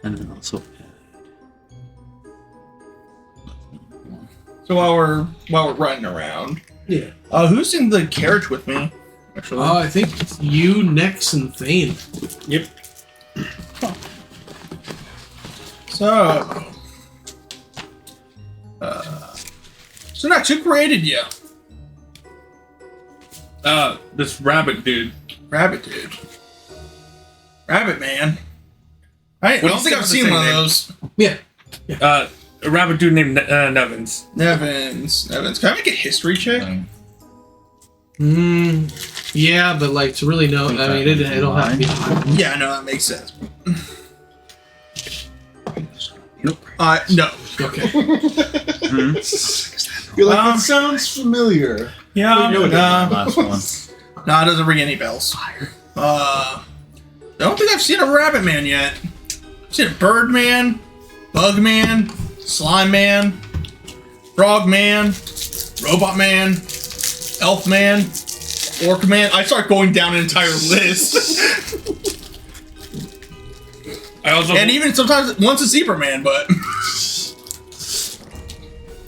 And then also So while we're running around, Yeah. who's in the carriage with me? Actually, I think it's you, Nex, and Thane. yep. So, so Nex, who created you? This rabbit dude. Rabbit dude. Rabbit man. I don't think I've seen one of those. Yeah. A rabbit dude named Nevins. Nevins. Can I make a history check? Yeah, but like to really know, I mean, it'll have to be high. Yeah, I know that makes sense. Nope. No. Okay. You're like, that sounds familiar. Yeah, Last one. no, it doesn't ring any bells. I don't think I've seen a rabbit man yet. I've seen a bird man, bug man, slime man, frog man, robot man, elf man, orc man. I start going down an entire list. I also And even sometimes once a zebra man, but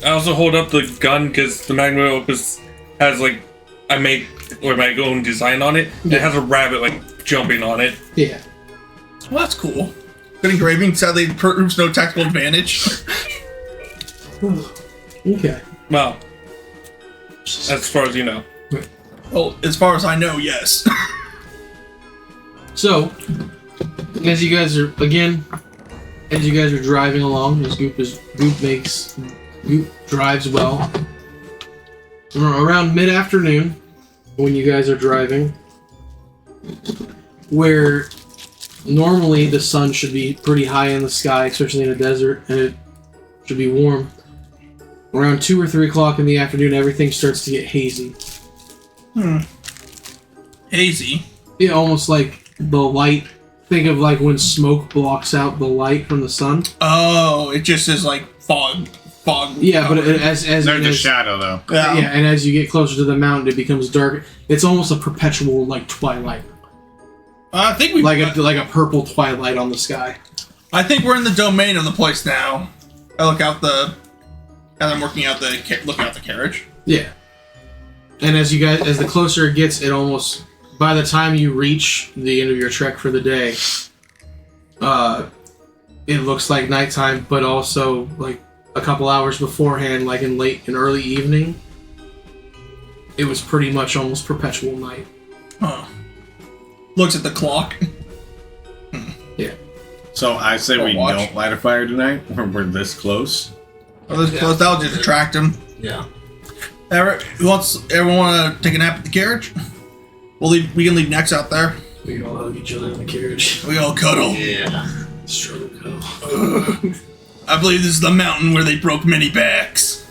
I also hold up the gun because the magnum opus has like I made or my own design on it. It has a rabbit like jumping on it. Yeah. well, that's cool. Good engraving. Sadly, proves no tactical advantage. Okay. Well, as far as you know. Well, as far as I know, yes. So, as you guys are driving along, this group drives well. Around mid-afternoon, when you guys are driving, where normally the sun should be pretty high in the sky, especially in a desert, and it should be warm. Around 2 or 3 o'clock in the afternoon, everything starts to get hazy. Hazy. Yeah, almost like the light. Think of like when smoke blocks out the light from the sun. Oh, it just is like fog. Yeah, but as There's a shadow though. Yeah. yeah, and as you get closer to the mountain, it becomes dark. It's almost a perpetual like twilight, I think we like a purple twilight on the sky. I think we're in the domain of the place now. I look out as I'm looking out the carriage. Yeah, and as the closer it gets, it almost by the time you reach the end of your trek for the day, it looks like nighttime, but also like a couple hours beforehand, like in early evening, it was pretty much almost perpetual night. Huh. Looks at the clock. Yeah. So I say we watch. don't light a fire tonight. We're this close. Oh, this close. That'll just attract him. Yeah. Everyone want to take a nap at the carriage? We can leave Nex out there. We can all hug each other in the carriage. We all cuddle. Yeah. Struggle cuddle. I believe this is the mountain where they broke many backs.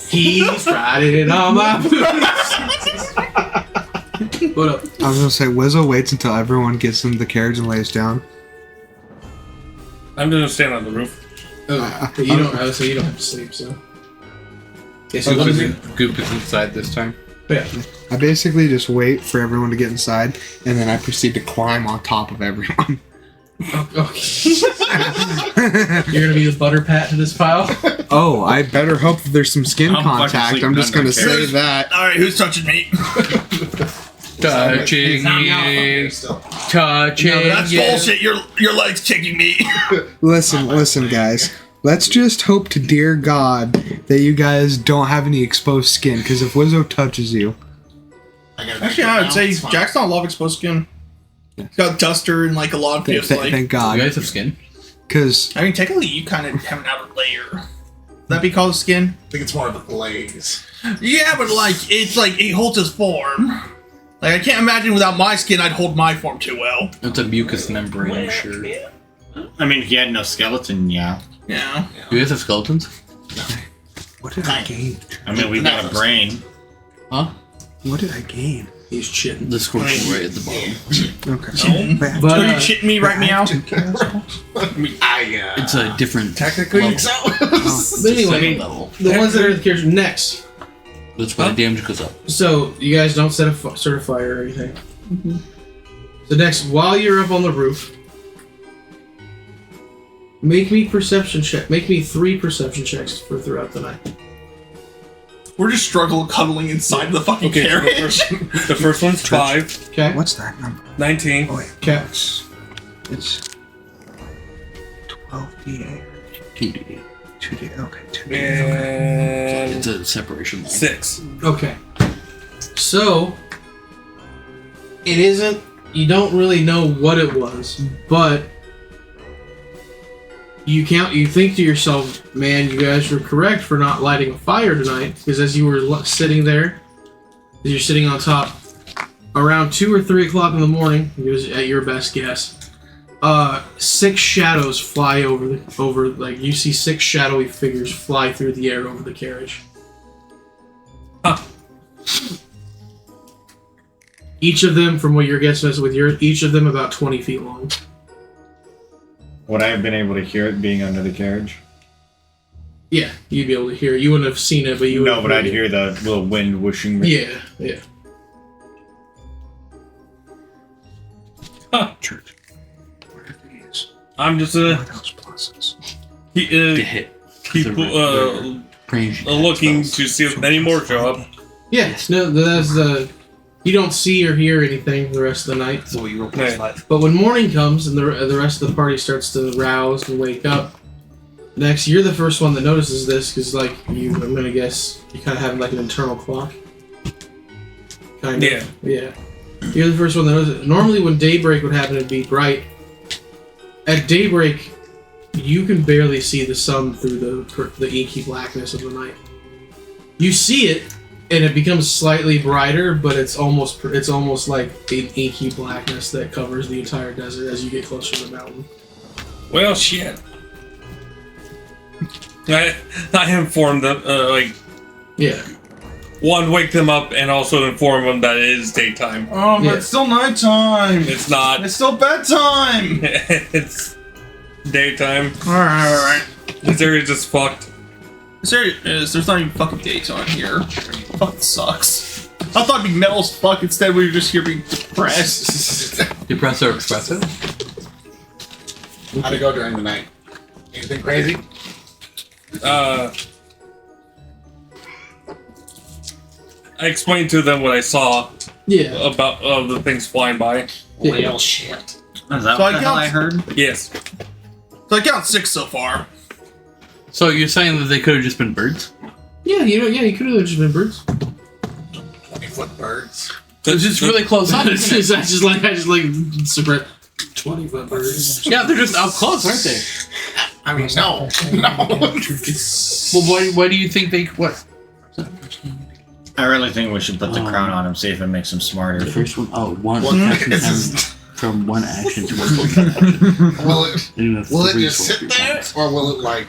He's riding on my boots. What up? I was gonna say, Wizzo waits until everyone gets into the carriage and lays down. I'm gonna stand on the roof. Okay. You don't have to sleep, so. Yes, Goop is inside this time. Yeah. I basically just wait for everyone to get inside, and then I proceed to climb on top of everyone. Okay. You're gonna be the butter pat to this pile? Oh, I better hope that there's some skin I'm fucking contact. sleeping I'm just under gonna the say carriage. that. Alright, who's touching me? Touching you. Touching No, that's you. bullshit. Your leg's kicking me. Listen, guys. Let's just hope to dear God that you guys don't have any exposed skin, because if Wizzo touches you, Actually, I would say Jack's not a lot of exposed skin. He's got duster and like a lot of feels like. thank God. You guys have skin? Because I mean, technically, you kind of have an outer layer. Would that be called skin? I think it's more of a glaze. Yeah, but it holds its form. Like I can't imagine without my skin, I'd hold my form too well. It's a mucus membrane, I'm sure. I mean, if you had no skeleton, yeah. Yeah. You guys have skeletons? What did I gain? I mean, we got a brain. Huh? What did I gain? He's chitting. The scorpion right at the bottom. Okay. But But are you shitting me right now? It's a different Technically, level. But anyway, Second level. the ones that are the characters next. That's why the damage goes up. So you guys don't start a fire or anything. So next, while you're up on the roof, make me perception check. Make me 3 perception checks for throughout the night. We're just cuddling inside the fucking Okay, carriage. the first one's 5, Okay. What's that number? 19. Oh, wait. Okay. It's 12d8. 2d8. 2d8. Okay, 2d8. And It's a separation line. 6. Okay. So it isn't. You don't really know what it was, but you think to yourself, man, you guys were correct for not lighting a fire tonight, because as you were sitting there, as you're sitting on top, around 2 or 3 o'clock in the morning, it was at your best guess, 6 shadows fly over, like, you see 6 shadowy figures fly through the air over the carriage. Each of them, from what your guess is, each of them about 20 feet long. Would I have been able to hear it being under the carriage? Yeah, you'd be able to hear it. You wouldn't have seen it, but you would. No, but I'd hear the little wind whooshing. Yeah, yeah. Church. What are these? I'm just What are those pluses? keep hit. looking to see if any more show up. Yes, no, that's the. You don't see or hear anything the rest of the night. So you roll Okay. +5. But when morning comes and the rest of the party starts to rouse and wake up, next you're the first one that notices this because, like, I'm gonna guess you kind of have like an internal clock. Kind of. Yeah. Yeah. You're the first one that notices it. Normally, when daybreak would happen, it'd be bright. At daybreak, you can barely see the sun through the inky blackness of the night. You see it, and it becomes slightly brighter, but it's almost like an inky blackness that covers the entire desert as you get closer to the mountain. Well, shit. I informed them, Yeah. one, wake them up, and also inform them that it is daytime. Oh, but Yeah. it's still nighttime. It's not. It's still bedtime. It's daytime. Alright. This area's just fucked. There's not even fucking daytime here. Fucking sucks. I thought it'd be metal as fuck. Instead, we were just here being depressed. Depresso expresso? How'd it go during the night? Anything crazy? I explained to them what I saw Yeah. about the things flying by. Well, shit. Is that So what the hell I heard? Yes. So I count 6 so far. So you're saying that they could have just been birds? Yeah, you could have just been birds. 20-foot birds. It's just really close up, It's isn't it? I just like super 20-foot birds. Yeah, they're just out close, aren't they? I mean, no. Well, why do you think they... What? I really think we should put the crown on him, see if it makes him smarter. The first one? Oh, one Well, action this time is- from one action to one full action. Will it And you have will it three just sit sorcery there, points. or will it like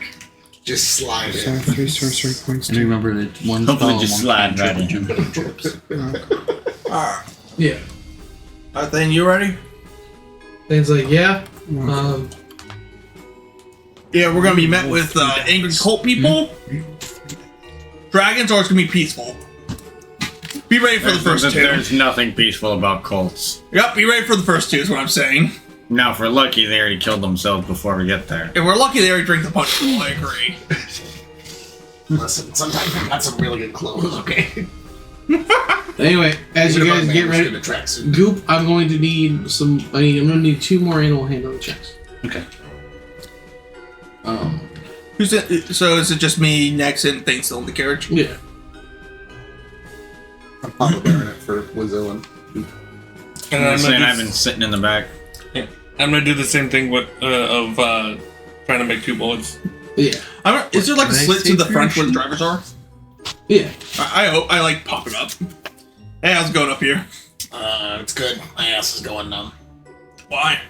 just slide So in? 3 sorcery points. And remember that one Hopefully spell, just one slide cantrip, right and in. two cantrips. Alright. Yeah. Alright, then you ready? And it's like, yeah. Yeah, we're gonna be met with angry cult people. Dragons, or it's gonna be peaceful. Be ready for the first 2. There's nothing peaceful about cults. Yep, be ready for the first 2 is what I'm saying. Now, if we're lucky, they already killed themselves before we get there. If we're lucky, they already drink the punch bowl, I agree. Listen, sometimes I got some really good clothes, okay? Anyway, as you guys get ready, ready. Goop, I'm going to need I'm gonna need 2 more animal handling checks. Okay. Who's it? So is it just me, Nex, and Thane still in the carriage? Yeah. I'm probably bearing it for Lizzo and And I'm saying I've gonna been sitting in the back. I'm gonna do the same thing with trying to make 2 bullets. Yeah. Is there like a Can I slit say through the for front where the your drivers are? Yeah. I hope I like pop it up. Hey, how's it going up here? It's good. My ass is going numb. Why?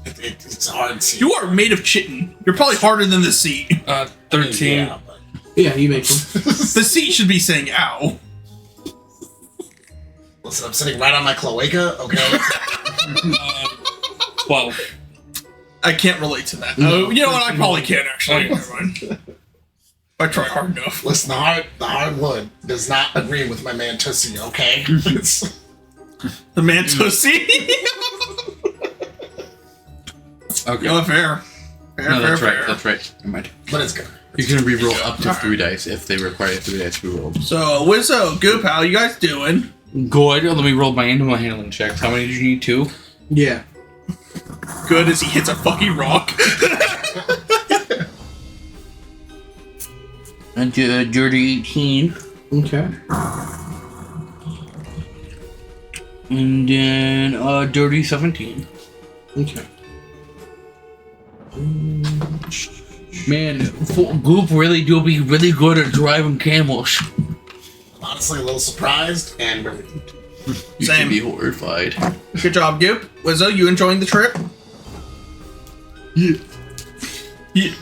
It's a hard seat. You are made of chitin. You're probably harder than this seat. 13. Yeah, but Yeah, you make them. The seat should be saying "ow." Listen, I'm sitting right on my cloaca, okay? 12. I can't relate to that. Oh, you know what? I probably can actually. Never mind. I try hard enough. Listen, the hardwood does not agree with my mantussi, okay? It's- The mantussi. Okay. No, fair. Fair, No, that's fair, right. fair. That's right. Never mind. but it's good. You can reroll up to 3 dice if they require 3 dice rerolled. So, Wizzo, Goop, how you guys doing? Good. Let me roll my animal handling checks. How many did you need? 2? Yeah. Good as he hits a fucking rock. And dirty 18. Okay. And then dirty 17. Okay. Man, Goop really do be really good at driving camels. I'm honestly a little surprised and relieved. You Same. should be horrified. Good job, Goop. Wizzo, you enjoying the trip? Yeah. Yeah.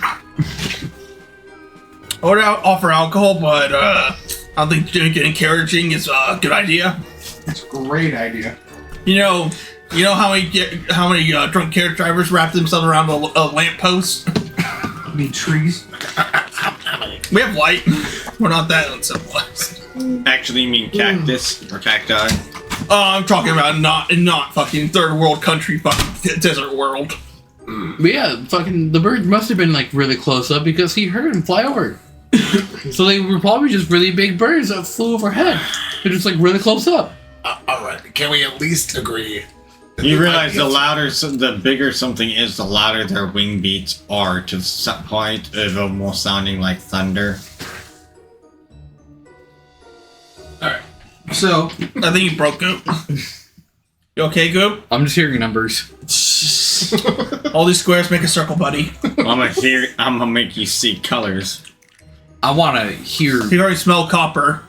I would offer alcohol, but I don't think getting carriaging is a good idea. It's a great idea. You know how many drunk carriage drivers wrap themselves around a lamppost? I mean, trees. We have light. We're not that uncivilized. Actually, you mean cactus or cacti? I'm talking about not fucking third world country, fucking desert world. But yeah, fucking the bird must have been like really close up because he heard him fly over. So they were probably just really big birds that flew overhead. They're just like really close up. Alright, can we at least agree? that You they realize might be the bigger something is, the louder their wing beats are, to the point of almost sounding like thunder. Alright. So, I think you broke Goop. You okay, Goop? I'm just hearing numbers. All these squares make a circle, buddy. I'm gonna make you see colors. I want to hear. You already smell copper.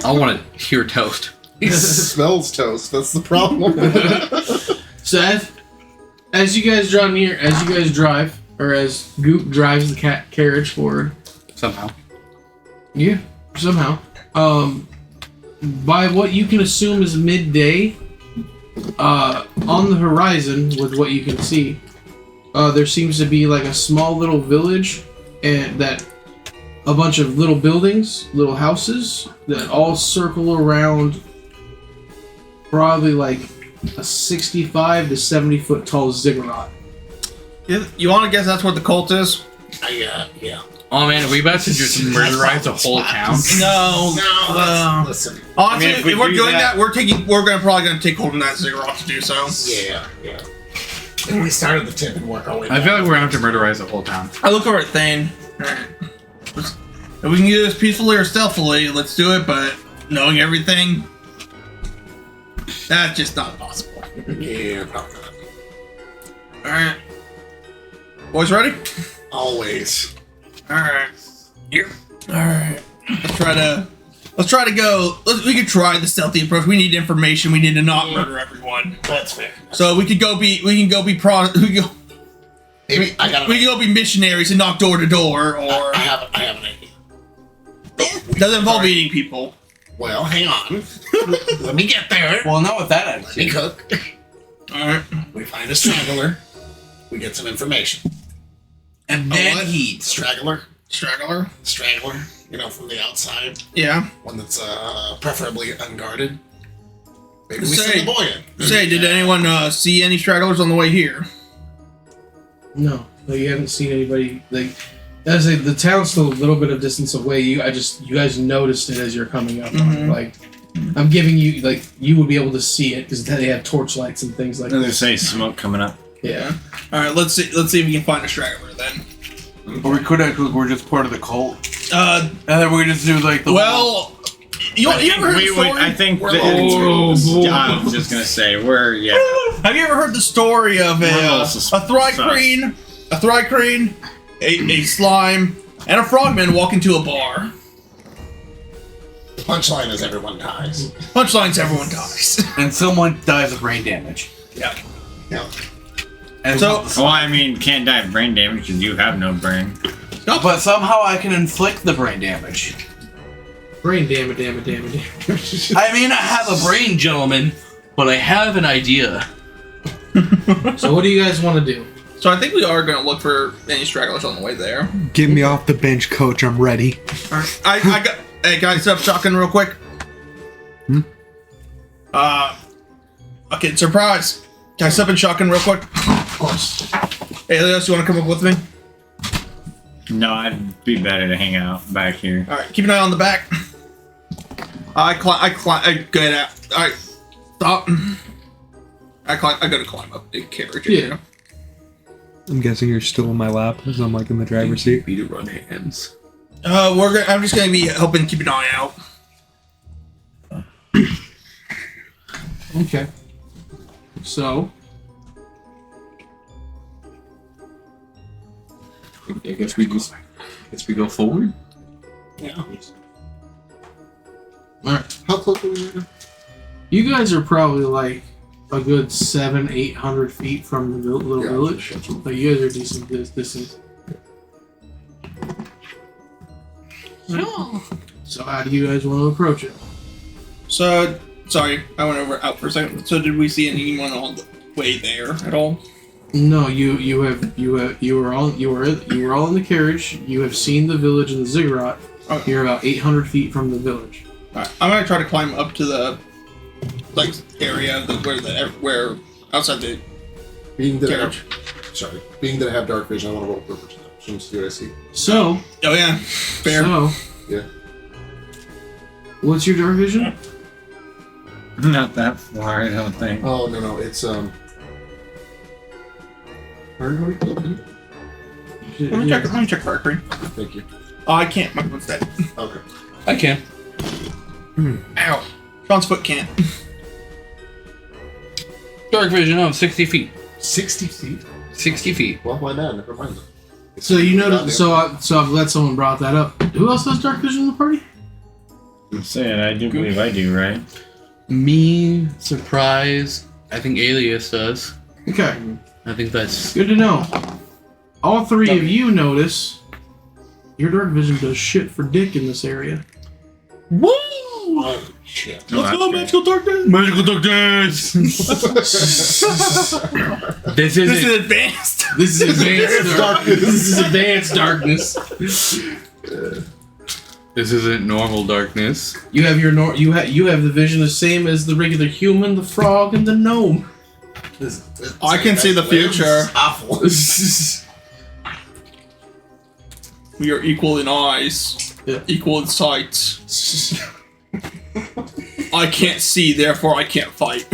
I want to hear toast. It smells toast. That's the problem. So as you guys draw near, as you guys drive, or as Goop drives the carriage forward, Somehow. yeah, somehow, by what you can assume is midday, on the horizon, with what you can see, there seems to be like a small little village, and that a bunch of little buildings, little houses that all circle around probably like a 65 to 70 foot tall ziggurat. You want to guess that's what the cult is? yeah. Oh man, are we about to just murderize the whole town? No. No, listen. Honestly, I mean, if we're doing that, probably gonna take hold of that ziggurat to do so. Yeah. If we started the tip and work our way I feel like we're gonna have to murderize the whole town. I look over at Thane. If we can do this peacefully or stealthily, let's do it, but knowing everything, that's just not possible. Yeah, probably not. Alright. Boys ready? Always. Alright. Here. Alright. Let's try to go. We could try the stealthy approach. We need information. We need to not murder everyone. That's fair. So we can go be Maybe I got. we can go be missionaries and knock door to door, or I have an idea. doesn't involve eating people. Well, hang on. Let me get there. Well, not with that Let me cook. Alright. We find a straggler. We get some information. And then then he. Straggler. Straggler. Straggler. You know, from the outside. Yeah. One that's preferably unguarded. Maybe we Say- send the boy in. Say, did anyone see any stragglers on the way here? No, like you haven't seen anybody. Like, as I say, the town's still a little bit of distance away. You guys noticed it as you're coming up. Mhm. Like, I'm giving you like you would be able to see it because they have torchlights and things like They that. say smoke coming up. Yeah. All right, let's see if we can find a straggler then. Or we could have, we're just part of the cult. And then we just do like the. You ever heard the story? I think We're that all I was just gonna say Have you ever heard the story of We're all a sus- thrycreen, a slime, and a frogman walk into a bar? The punchline is everyone dies. Punchlines, everyone dies. And someone dies of brain damage. Yeah. Yeah. And So- Well, I mean, can't die of brain damage because you have no brain. But somehow I can inflict the brain damage. Brain damn it. I may not have a brain, gentlemen, but I have an idea. So what do you guys want to do? So I think we are going to look for any stragglers on the way there. Get me off the bench, coach. I'm ready. Alright, I got... Hey, guys, set up shotgun real quick. Okay, surprise. Can I step in shotgun real quick? Of course. Hey, Elias, you want to come up with me? No, I'd be better to hang out back here. Alright, keep an eye on the back. I get out. Alright, stop. I gotta climb up the carriage. Yeah. I'm guessing you're still in my lap as I'm like in the driver's seat. Be to run hands. I'm just gonna be helping keep an eye out. Okay. So, I guess we go forward. Yeah. alright. How close are we right now? You guys are probably like a good 700-800 feet from the little Yeah, village. that's right. Like you guys are decent distance. So how do you guys want to approach it? So, sorry, I went out for a second. So, did we see anyone on the way there at all? No, you were all in the carriage. You have seen the village in the ziggurat. Okay. You're about 800 feet from the village. Alright, I'm gonna try to climb up to the area where outside the Being that carriage. being that I have dark vision, I want to roll for perception to see what I see. So, Oh yeah, fair. Yeah. What's your dark vision? Not that far, I don't think. Oh no, it's Let me check Mercury. Thank you. Oh, I can't. My foot's dead. Okay. I can. Ow. Sean's foot can't. Dark vision of 60 feet. 60 feet. 60 feet. Well, why not? Never mind. So you notice. So I'm glad someone brought that up. Who else has dark vision in the party? I'm saying, I do believe I do, right? Me, Surprise. I think Alias does. Okay, I think that's. good to know. All three of you notice your dark vision does shit for dick in this area. Woo! Oh shit. Let's go, magical darkness. Magical darkness! This This is is advanced. This is advanced darkness. This is advanced darkness. This isn't normal darkness. You have your you have the vision the same as the regular human, the frog, and the gnome. I can see the future. Awful. We are equal in eyes, Yeah. equal in sight. I can't see, therefore I can't fight.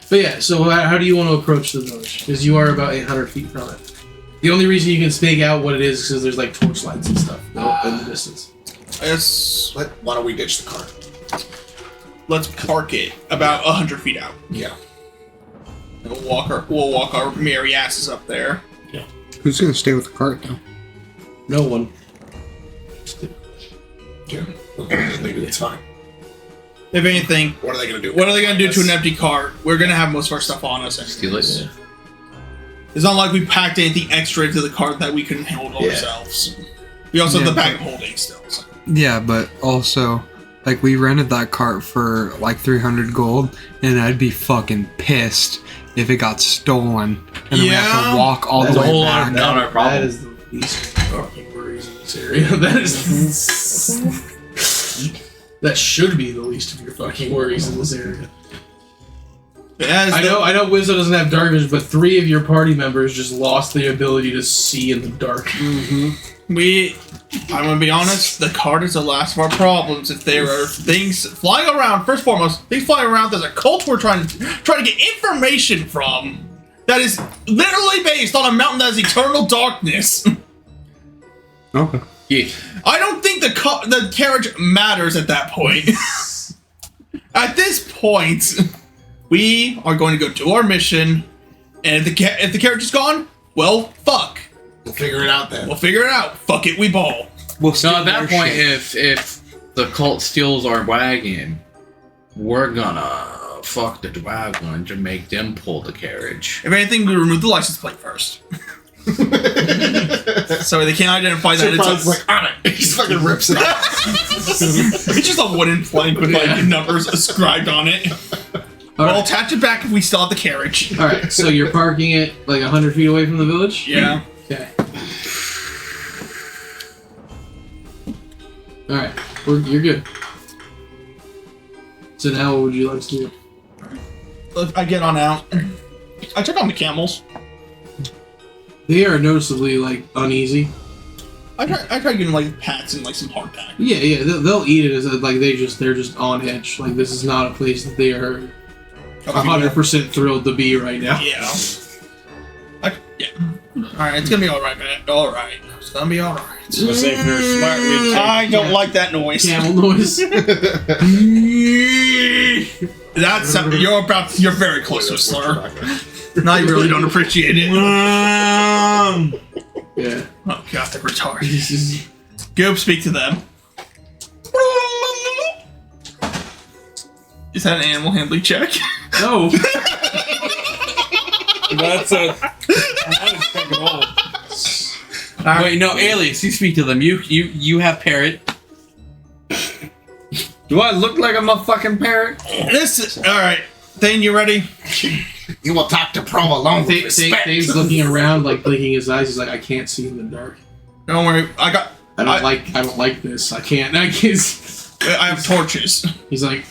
But yeah, so how do you want to approach the village? Because you are about 800 feet from it. The only reason you can make out what it is because there's like torchlights and stuff in the distance. Why don't we ditch the car? Let's park it about 100 feet out. Yeah. And we'll walk our merry asses up there. Who's gonna stay with the cart now? No one. Yeah. Okay, maybe it's fine. If anything, What are they gonna do? what are they gonna do to an empty cart? We're gonna have most of our stuff on us. Steal anyways. it. It's not like we packed anything extra into the cart that we couldn't hold ourselves. We also have the bag of holding still. So. Yeah, but also, like, we rented that cart for like 300 gold, and I'd be fucking pissed if it got stolen, and then we have Yeah. to walk all That's the a way whole back. lot of not our problem. That is the least fucking worries in this area. That is. That should be the least of your fucking worries in this area. I know Wizzo doesn't have dark vision, but 3 of your party members just lost the ability to see in the dark. I'm gonna be honest, the cart is the last of our problems. If there are things flying around, first and foremost, things flying around, there's a cult we're trying to get information from that is literally based on a mountain that has eternal darkness. Okay. Yeah. I don't think the carriage matters at that point. At this point, we are going to go do our mission, and if the carriage is gone, well, fuck. We'll figure it out then. We'll figure it out. Fuck it, we ball. Well, So at that point, if the cult steals our wagon, we're gonna fuck the wagon to make them pull the carriage. If anything, we remove the license plate first. So they can't identify that Surprise, it's like on it. He just fucking rips it off. it's just a wooden plank with like numbers inscribed on it. We'll attach it back if we still have the carriage. Alright, so you're parking it like 100 feet away from the village? Yeah. Okay. Alright, you're good. So now what would you like to do? I get on out. I check on the camels. They are noticeably like uneasy. I try getting like pats and like some hardtack. Yeah, they'll eat it as like they're just on edge. Like this is not a place that they are 100% thrilled to be right now. Yeah. Yeah. Alright, it's gonna be alright, man. Alright. It's gonna be alright. Let's say if you're smart, we I don't like that noise. Camel noise. That's you're very close to a slur. Now you really don't appreciate it. Yeah. Oh god, they're retarded. This is Go speak to them. Is that an animal handling check? no. That's a. That is fucking old. Wait, no, Alias, you speak to them. You have parrot. Do I look like I'm a fucking parrot? This is alright. Thane, you ready? You will talk to Pro alone with respect. Dave's looking around, like blinking his eyes. He's like, I can't see in the dark. Don't worry. I don't like this. I can't. I have torches. He's like,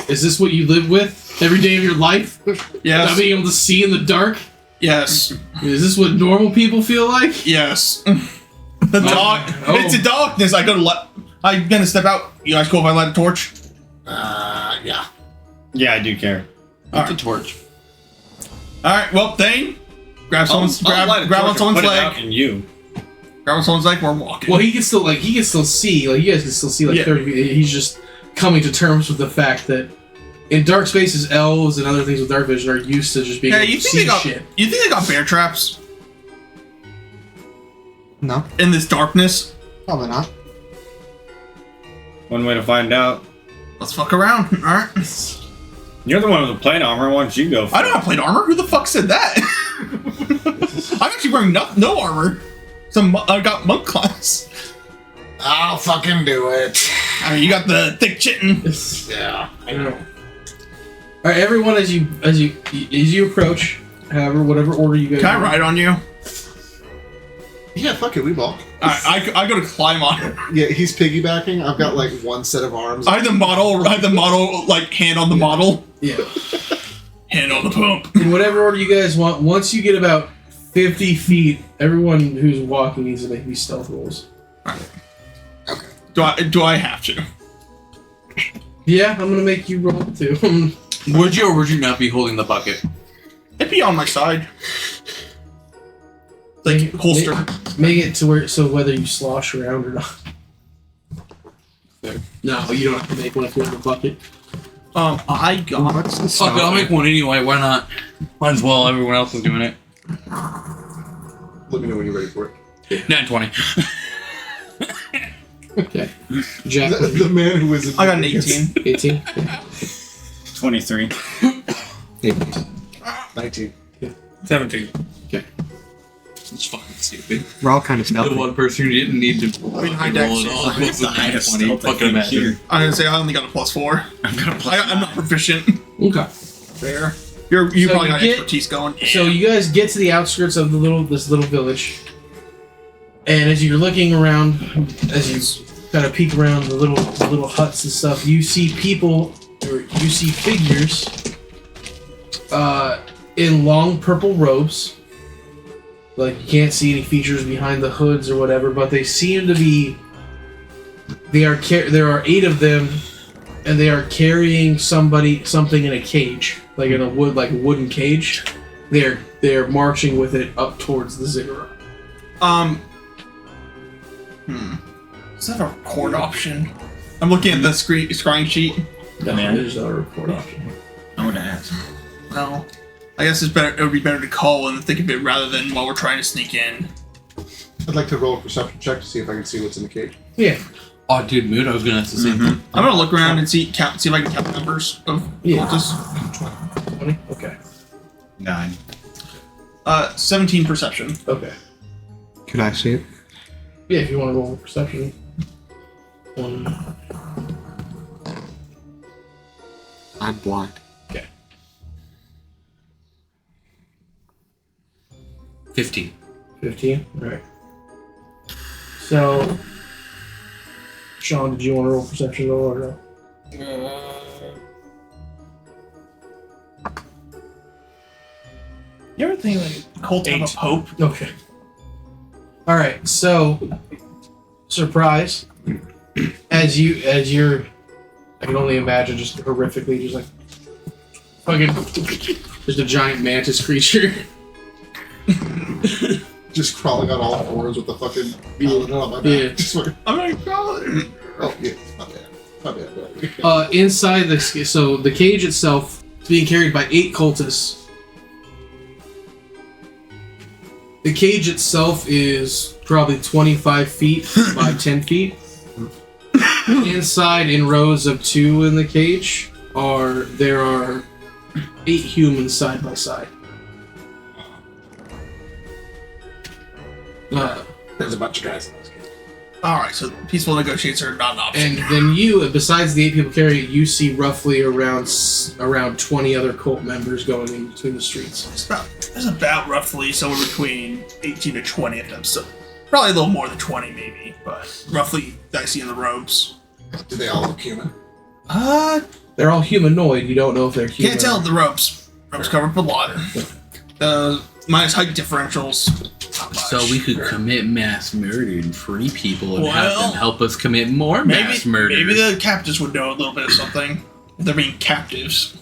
is this what you live with every day of your life? Yes. Not being able to see in the dark? Yes. Is this what normal people feel like? Yes. The dark. Oh. It's the darkness. I'm gonna step out. You guys cool if I light a torch? Yeah. Yeah, I do care. With the torch. Alright, well, Thane, grab someone's I'll light a grab on torch and someone's put it leg. out in you. Grab on someone's leg, we're walking. Well, he can still see. Like you guys can still see like Yeah. 30 feet. He's just coming to terms with the fact that in dark spaces, elves and other things with dark vision are used to just being Yeah, able you to think see they got shit. you think they got bear traps No, in this darkness? probably not. One way to find out. Let's fuck around. Alright. You're the one with the plate armor. Why don't you go? I don't have plate armor. Who the fuck said that? I'm actually wearing no armor. I got monk class. I'll fucking do it. I mean, you got the thick chitin. Yeah, I know. All right, everyone, as you approach, however, whatever order you guys. Can I ride on you? Yeah, fuck it, we walk. I go to climb on it. Yeah, he's piggybacking. I've got like one set of arms. I have the model like hand on the model. Yeah. Hand on the pump. In whatever order you guys want. Once you get about 50 feet, everyone who's walking needs to make these stealth rolls. Do I have to? Yeah, I'm gonna make you roll too. Would you or would you not be holding the bucket? It'd be on my side. Like holster. Make it to whether you slosh around or not. No, you don't have to make one if you're in the bucket. I got. What's the Fuck it, I'll make one anyway. Why not? Might as well. Everyone else is doing it. Let me know when you're ready for it. 920. Okay. Jack, The man who is. I got an 18. 18. 23. 19. 17. It's fucking stupid. We're all kind of The stealthy. one person who didn't need to high roll dex. it all. It's the highest 20. stealth I Fucking think imagine. here. I'm gonna say I only got a +4. I'm not proficient. Okay. Fair. You So probably you got get- expertise going. So you guys get to the outskirts of this little village, and as you're looking around, as you kind of peek around the little huts and stuff, you see people, or you see figures, in long purple robes. Like you can't see any features behind the hoods or whatever, but they seem to be. There are 8 of them, and they are carrying something in a cage, like in a wooden cage. They're marching with it up towards the ziggurat. Is that a record option? I'm looking at the scrying sheet. No, Man. there's not a record option. I would ask. Well, I guess it's better. It would be better to call and think of it rather than while we're trying to sneak in. I'd like to roll a perception check to see if I can see what's in the cage. Yeah. Oh, dude, Mood, I was gonna ask the same thing. I'm gonna look around and see if I can count the numbers of Yeah. cultists. 20? Okay. 9. 17 perception. Okay. Can I see it? Yeah, if you want to roll perception. I'm blind. 15. 15? Alright. So, Sean, did you want to roll perception roll or no? You ever think like cult have a pope? Okay. Alright, so, surprise. As you're, I can only imagine just horrifically, just like, fucking, just a giant mantis creature. Just crawling on all fours with the fucking paladin on my back. Yeah. Just like, I'm not calling. oh, yeah, my bad. Inside the cage itself is being carried by 8 cultists. The cage itself is probably 25 feet by 10 feet. Inside, in rows of 2 in the cage, there are 8 humans side by side. There's a bunch of guys in this game. Alright, so peaceful negotiations are not an option. And then you, besides the 8 people carrying it, you see roughly around 20 other cult members going in between the streets. There's about roughly somewhere between 18 to 20 of them, so probably a little more than 20 maybe, but roughly I see in the robes. Do they all look human? They're all humanoid. You don't know if they're human. Can't tell the robes. Robes covered with blood. Minus height differentials. Not much. So we could commit mass murder and free people and have Well, them help us commit more mass murder. Maybe the captives would know a little bit of something. If they're being captives.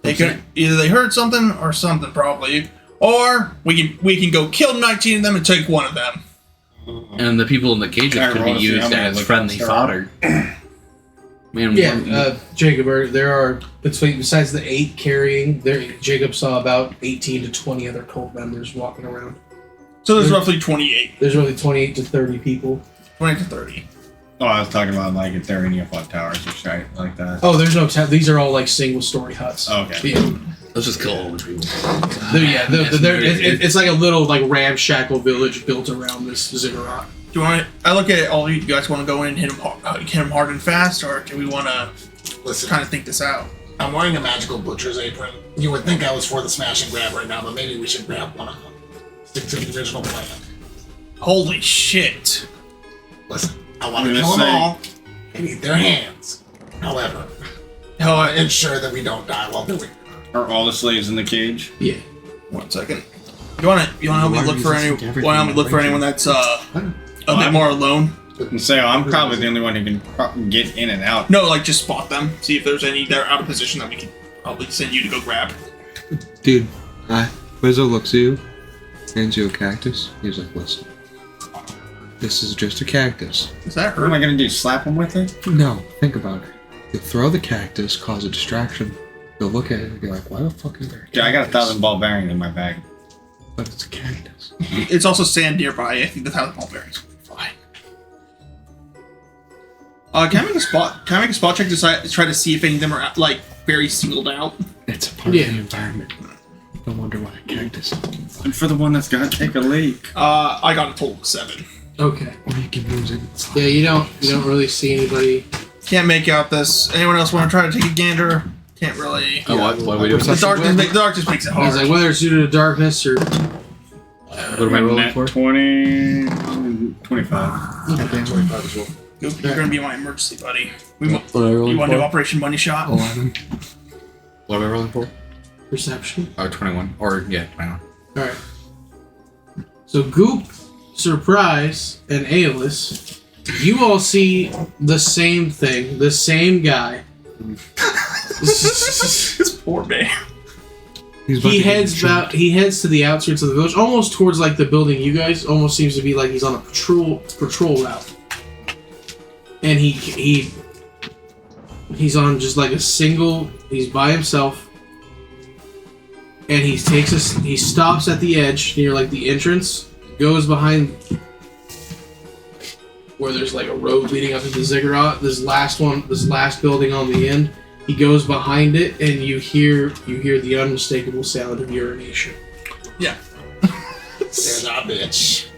They could either they heard something or something probably. Or we can go kill 19 of them and take one of them. And the people in the cages Can I could roll be to see how used many as look friendly like fodder. Man, Yeah, Jacob, there are, besides the 8 carrying, Jacob saw about 18 to 20 other cult members walking around. So there's roughly 28. There's really 28 to 30 people. 20 to 30. Oh, I was talking about like if there are any flood towers or shit like that. Oh, there's no these are all like single-story huts. Okay. Yeah. let's just kill all the people. It's like a little like ramshackle village built around this ziggurat. Do you want to? I look at all you guys want to go in and hit him hard and fast, or do we want to kind of think this out? I'm wearing a magical butcher's apron. You would think I was for the smash and grab right now, but maybe we should grab one of them. Stick to the original plan. Holy shit! Listen, I want I'm to gonna kill them say- all and eat their hands. However, ensure that we don't die while doing it. Are all the slaves in the cage? Yeah. 1 second. You want to help me look for anyone that's a bit more alone? And say, I'm probably the only one who can get in and out. No, like just spot them. See if there's any that are out of position that we can probably send you to go grab. Dude, Wizzo looks at you, hands you a cactus. He's like, listen, this is just a cactus. Does that What am I hurt? gonna do? Slap him with it? No, think about it. You throw the cactus, cause a distraction. They'll look at it and be like, why the fuck is there a cactus? Dude, I got 1,000 ball bearing in my bag. But it's a cactus. It's also sand nearby. I think the thousand ball bearings will be fine. Can I make a spot? Can I make a spot check to try to see if any of them are like very singled out? It's a part of the environment. No wonder why a cactus. And for the one that's gonna take a leak. I got a total of 7. Okay. Or you can use it. Yeah, you don't really see anybody. Can't make out this. Anyone else want to try to take a gander? Can't really. Oh, what are we doing? The darkness makes it hard. He's like, whether it's due to the darkness or What am I rolling Net for? 20... 25. 25 as well. You're gonna be my emergency buddy. You What am I rolling want to do for? Operation Money Shot? 11. What am I rolling for? perception. Oh, 21. Or, yeah, 21. Alright. So Goop, Surprise, and Aeolus, you all see the same thing, the same guy. This poor man. He heads to the outskirts of the village, almost towards like the building you guys. Almost seems to be like he's on a patrol route, and he's on just like a single. He's by himself, and he stops at the edge near like the entrance, goes behind where there's like a road leading up to the ziggurat. This last building on the end. He goes behind it, and you hear the unmistakable sound of urination. Yeah. There's our bitch.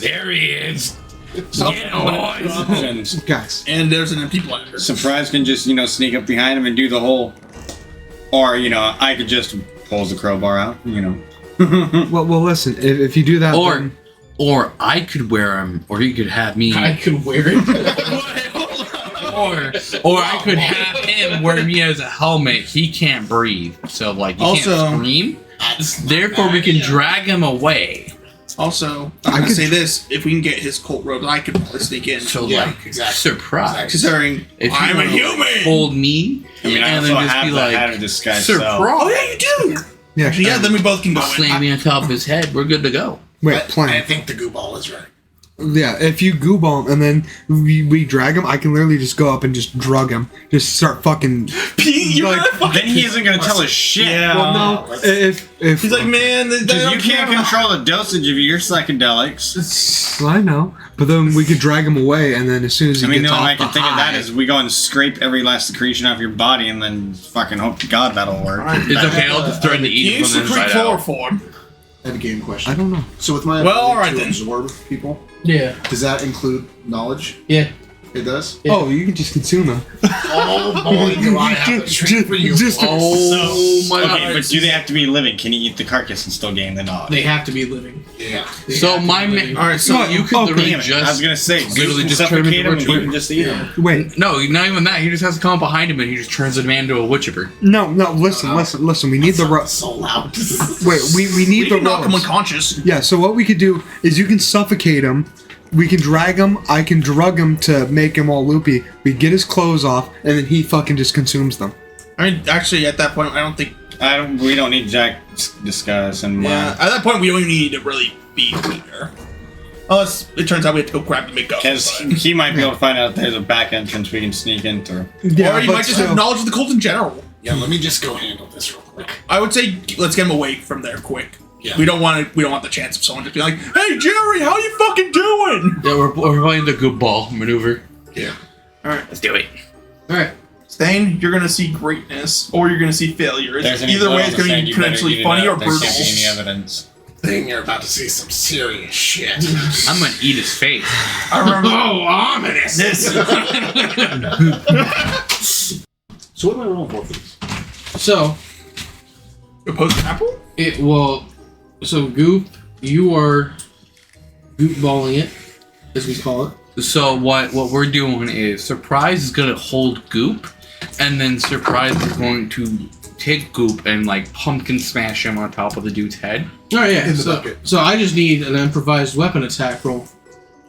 There he is. And Guys, And there's an empty bladder. Surprise can just, sneak up behind him and do the whole. Or, I could just pull the crowbar out, well, listen. If you do that, then- Or I could wear him, or you could have me. I could wear it. Or I could have him wear me as a helmet. He can't breathe, so he Also- can't scream. Therefore, we can drag him away. Also, I'm gonna say this: if we can get his cult robes, I could probably sneak in. So, Yeah, exactly. surprise. Considering If you I'm a wanna human. Hold me, I mean, I and also then just have be the like, hat of disguise. Oh surprise. yeah, you do. yeah. Actually, yeah. Then we both can go in. Slam me on top of his head. We're good to go. Wait, I plan. think the goo ball is right. Yeah, if you goo ball him and then we drag him, I can literally just go up and just drug him. Just start fucking. Pete, you're Like, gonna fucking. Then he isn't gonna tell us shit. Yeah. Well, no, if He's like, man, they Because don't you can't care. control the dosage of your psychedelics. Well, I know, but then we could drag him away, and then as soon as he I mean, the gets only way I off can the think of that high- is we go and scrape every last secretion off your body and then fucking hope to God that'll work. It's okay. I'll just threaten to You eat him use from the secret inside out. chloroform. I have a game question. I don't know. So with my Well, ability alright to then. absorb people, Yeah. does that include knowledge? Yeah. It does. Yeah. Oh, you can just consume him. Oh boy, do I have to treat for you. Oh my Okay, god. but do they have to be living? Can you eat the carcass and still gain the knowledge? They have to be living. Yeah. They So have to my be ma- living. All right, so So you could literally Damn it. just. I was gonna say, literally literally just just turn him suffocate into him a and he witcher. can just eat him. Wait, No, not even that. He just has to come behind him and he just turns the man into a witcher. no. Listen. We need the So loud. wait. We we need the can knock him ropes. unconscious. Yeah. So what we could do is you can suffocate him. We can drag him. I can drug him to make him all loopy. We get his clothes off, and then he fucking just consumes them. I mean, actually, at that point, I don't think. We don't need Jack's disguise and Yeah, at that point, we don't even need to really be there. Unless it turns out we have to go grab the makeup. because he might be able to find out there's a back entrance we can sneak in through. Yeah, Or you but might just still- have knowledge of the cult in general. Yeah, let me just go handle this real quick. I would say let's get him away from there quick. Yeah. We don't want the chance of someone just being like, "Hey Jerry, how you fucking doing?" Yeah, we're playing the good ball maneuver. Yeah. All right, Let's do it. All right. Stain, you're gonna see greatness or you're gonna see failure. Either way, it's gonna be potentially funny or brutal. There can't be any evidence. Thing you're about to see some serious shit. I'm gonna eat his face. I remember. Oh, ominous! So what am I rolling for these? So Opposed apple? so Goop, you are goop balling it, as we call it. So what we're doing is Surprise is gonna hold Goop, and then Surprise is going to take Goop and pumpkin smash him on top of the dude's head. All right, yeah. In the So, bucket. so I just need an improvised weapon attack roll.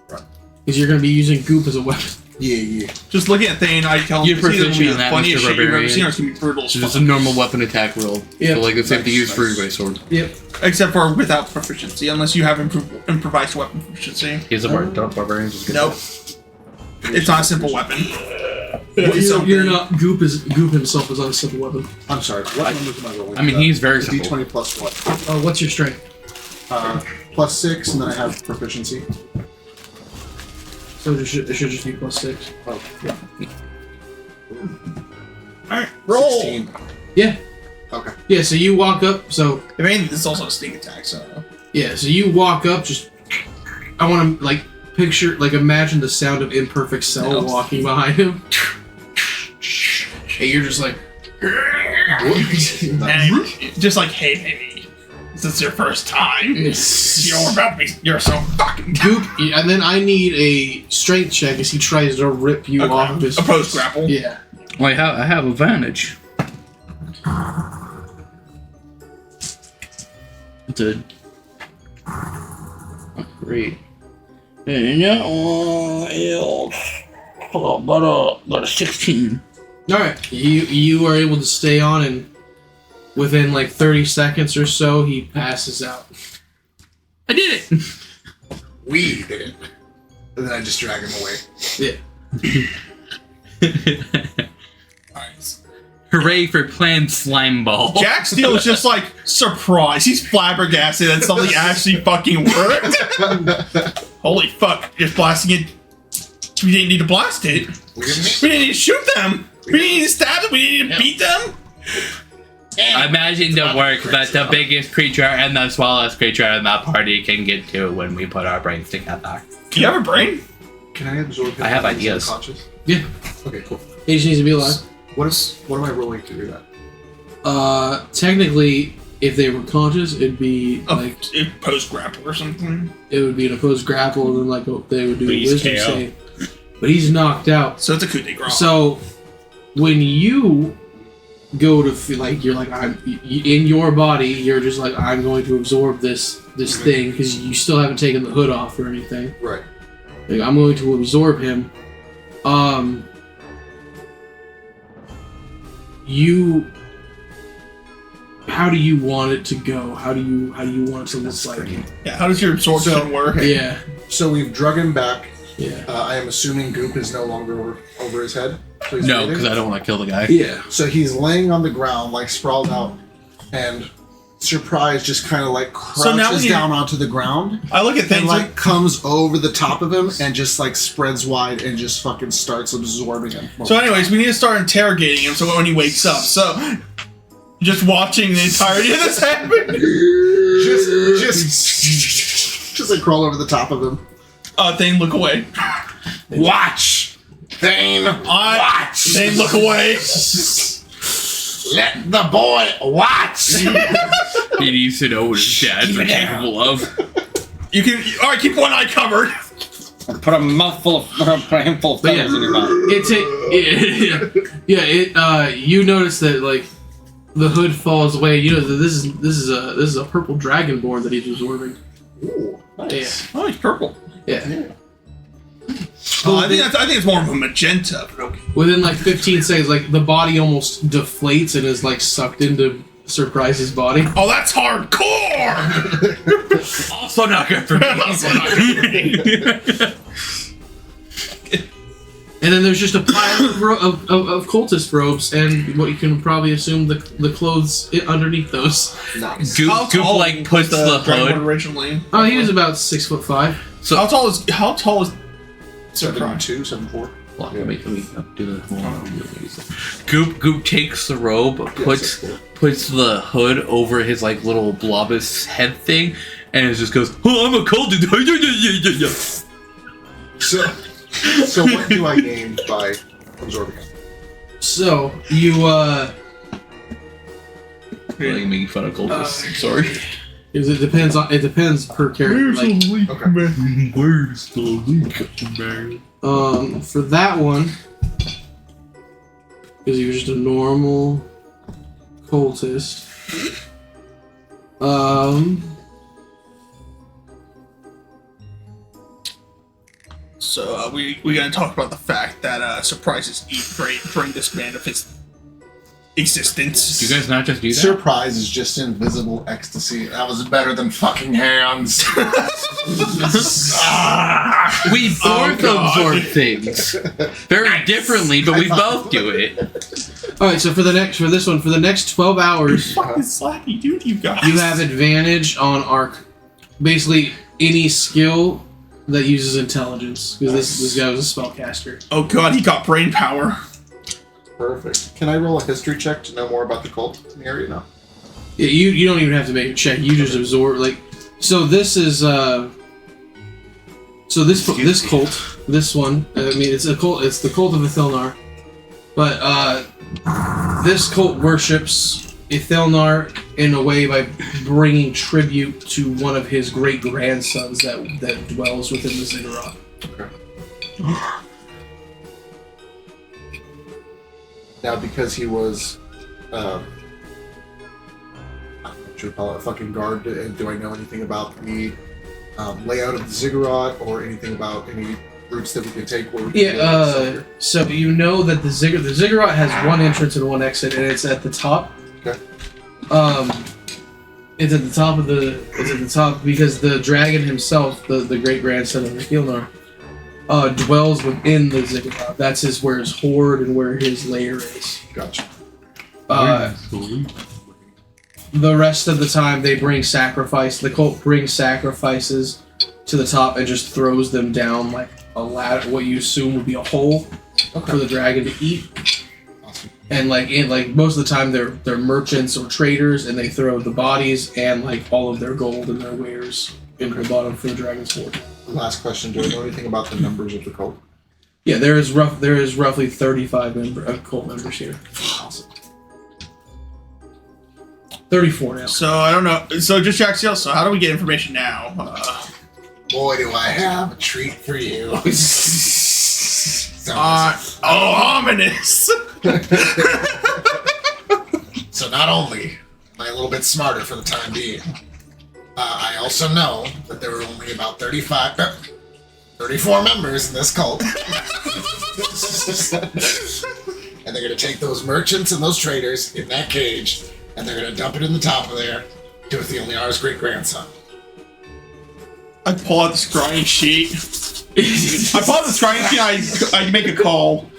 Right. Because you're going to be using Goop as a weapon. Yeah. Just looking at Thane, I tell him You're it's either gonna be proficient the in that, funniest Mr. shit you've ever Barbarian. seen or it's gonna be brutal as So just a fuck. normal weapon attack roll. Yeah. So the same to use for Nice. your sword. Yep. Except for without proficiency, unless you have improvised weapon proficiency. He's a barbarian. Just get Nope. It's not a simple weapon. You're not Goop himself is not a simple weapon. I'm sorry. What numbers am I rolling? I mean, he's very a simple. D20 plus what? What's your strength? Plus 6, and then I have proficiency. So it should just be +6. Oh, Alright, roll! 16. Yeah. Okay. Yeah. So you walk up. So If anything, this is also a sneak attack, so. yeah. So you walk up. Just I want to picture imagine the sound of imperfect cell No. walking behind him. And you're just like. And just like, hey, baby, this is your first time. You're so fucking Goop, and then I need a strength check as he tries to rip you off of his. Opposed grapple. Yeah. Well, I have advantage. Good. Oh, great. And that one is about a 16. All right. You are able to stay on, and within 30 seconds or so, he passes out. I did it. We did it. And then I just drag him away. Yeah. Alright. Hooray for playing slime ball. Jack Steele is just surprised. He's flabbergasted that something actually fucking worked. Holy fuck, just blasting it. We didn't need to blast it. We didn't We didn't need to shoot them. We didn't need to stab them. We didn't need to beat them. I imagine the work that the biggest creature and the smallest creature in that party can get to when we put our brains together. Do you have a brain? Can I absorb him? I have while he's ideas. unconscious? Yeah. Okay, cool. He just needs to be alive. What am I rolling to do that? Technically, if they were conscious, it'd be like Post grapple or something. it would be an opposed grapple, and then like they would do a Please wisdom KO. save. But he's knocked out. So it's a coup de grace. So when you go to feel like you're like in your body, you're just like I'm going to absorb this thing because you still haven't taken the hood off or anything. Right. Like I'm going to absorb him. You. How do you want it to go? How do you want it to look like? Yeah, how does your absorption work? Yeah, So we've drug him back. yeah, I am assuming Goop is no longer over his head. So he's No, waiting. because I don't want to kill the guy. yeah. So he's laying on the ground, like sprawled out, and Surprise just kind of like So now crouches we- down onto the ground I look at and things like comes over the top of him and just like spreads wide and just fucking starts absorbing him. So, anyways, we need to start interrogating him. So when he wakes up, so just watching the entirety of this happen. just like crawl over the top of him. Thane, look away. Watch! Thane! Watch! Thane, look away. Let the boy watch! He needs to know what his dad's capable of. You can. All right, keep one eye covered. Put a mouthful of, put a handful of But feathers in your mouth. You notice that like the hood falls away. You know that this is a purple dragonborn that he's absorbing. Ooh, nice. Oh, he's purple. Yeah. I think it's more of a magenta. But okay. Within like 15 seconds, like the body almost deflates and is like sucked into Surprise's body. Oh, that's hardcore. Also not good for me. And then there's just a pile of cultist robes and what you can probably assume the clothes underneath those. Nice. Goop like puts the Dragonborn hood. originally? Oh, he was about 6'5". So How tall is Surprise? 7'2", 7'4". let me do the Goop takes the robe, puts the hood over his like little blobous head thing, and it just goes, "Oh, I'm a cold." So what do I gain by absorbing him? So you Really making fun of cultists. Sorry. because it depends per character. Like, Where's the link, man? for that one, because he was just a normal cultist. So we gonna talk about the fact that surprises eat great during this span of his existence. Do you guys not just do that? Surprise is just invisible ecstasy. That was better than fucking hands. We both absorb things very differently, but we both do it. All right, so for the next 12 hours, Fucking slacky dude, you guys. you have advantage on arc. Basically, any skill that uses intelligence, because this guy was a spellcaster. Oh god, he got brain power. Perfect. Can I roll a history check to know more about the cult in the area now? Yeah, you don't even have to make a check. You just absorb So this is this cult, this one. I mean, it's a cult. It's the cult of Ithilnaur, but this cult worships Ithilnaur in a way by bringing tribute to one of his great grandsons that dwells within the ziggurat. Okay. Now, because he was, what should I call it, a fucking guard, do I know anything about the layout of the ziggurat or anything about any routes that we could take? Where we could So you know that the ziggurat has one entrance and one exit, and it's at the top. Okay. It's at the top because the dragon himself, the great grandson of Ithilnaur, dwells within the ziggurat. That's where his hoard and where his lair is. Gotcha. The rest of the time they bring sacrifice. The cult brings sacrifices to the top and just throws them down like a ladder, what you assume would be a hole for the dragon to eat. Awesome. And most of the time they're merchants or traders, and they throw the bodies and like all of their gold and their wares into the bottom for the Dragon's Hoard. Last question: do I know anything about the numbers of the cult? Yeah, there is roughly 35 cult members here. Awesome. 34 now. So I don't know. So just Jaxiel. So how do we get information now? Boy, do I have a treat for you. Ominous. So not only am I a little bit smarter for the time being, I also know that there were only about 34 members in this cult. And they're going to take those merchants and those traders in that cage, and they're going to dump it in the top of there to Ithilnaur's great-grandson. I pull out the scrying sheet. I pull out the scrying sheet. I make a call.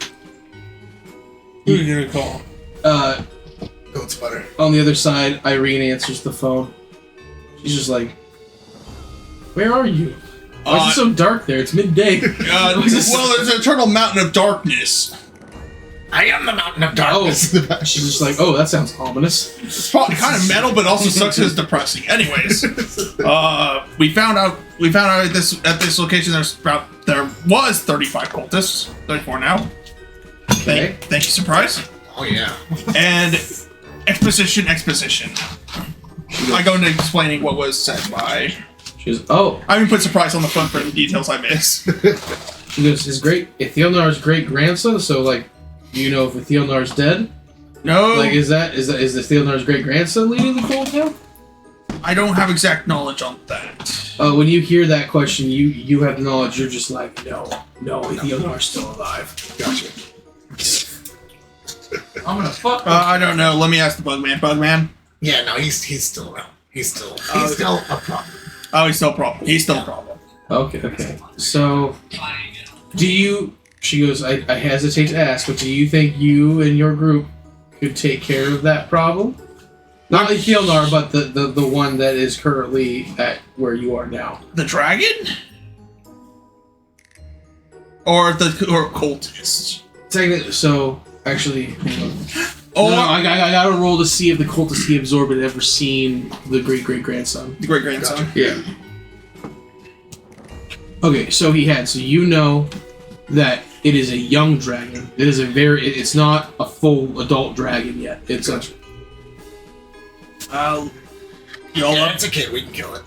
Who are you gonna call? Goat's butter. On the other side, Irene answers the phone. She's just like, "Where are you? Why is it so dark there? It's midday." Well, there's an eternal mountain of darkness. I am the mountain of darkness. She's just like, "Oh, that sounds ominous." It's probably kind of metal, but also sucks as depressing. Anyways, we found out at this location there was 35 cultists, 34 now. Okay. Thank you, surprise. Oh yeah. And exposition. I go into explaining what was said by. She goes, "Oh." I even put surprise on the front for the details I miss. She goes, Ithilnaur's great grandson. So like, you know if Ithilnaur's dead? No. Like, is the Ithilnaur's great grandson leading the cult now? I don't have exact knowledge on that. When you hear that question, you have knowledge. You're just like, no, Ithilnaur's still alive. Gotcha. I'm gonna fuck. I don't know. Let me ask the Bugman. Bugman. Yeah, no, he's still around. He's still a problem. Oh, he's still a problem. He's still a problem. Okay. So, do you? She goes, I hesitate to ask, but do you think you and your group could take care of that problem? Not the Ithilnaur, but the one that is currently at where you are now. The dragon? Or cultists? So, actually, hang on. Oh, No, I gotta roll to see if the cultist he absorbed had ever seen the great-great-grandson. the great-grandson. Yeah. Okay, so he had. So you know that it is a young dragon. It is it's not a full adult dragon yet. It's a... It's okay, we can kill it.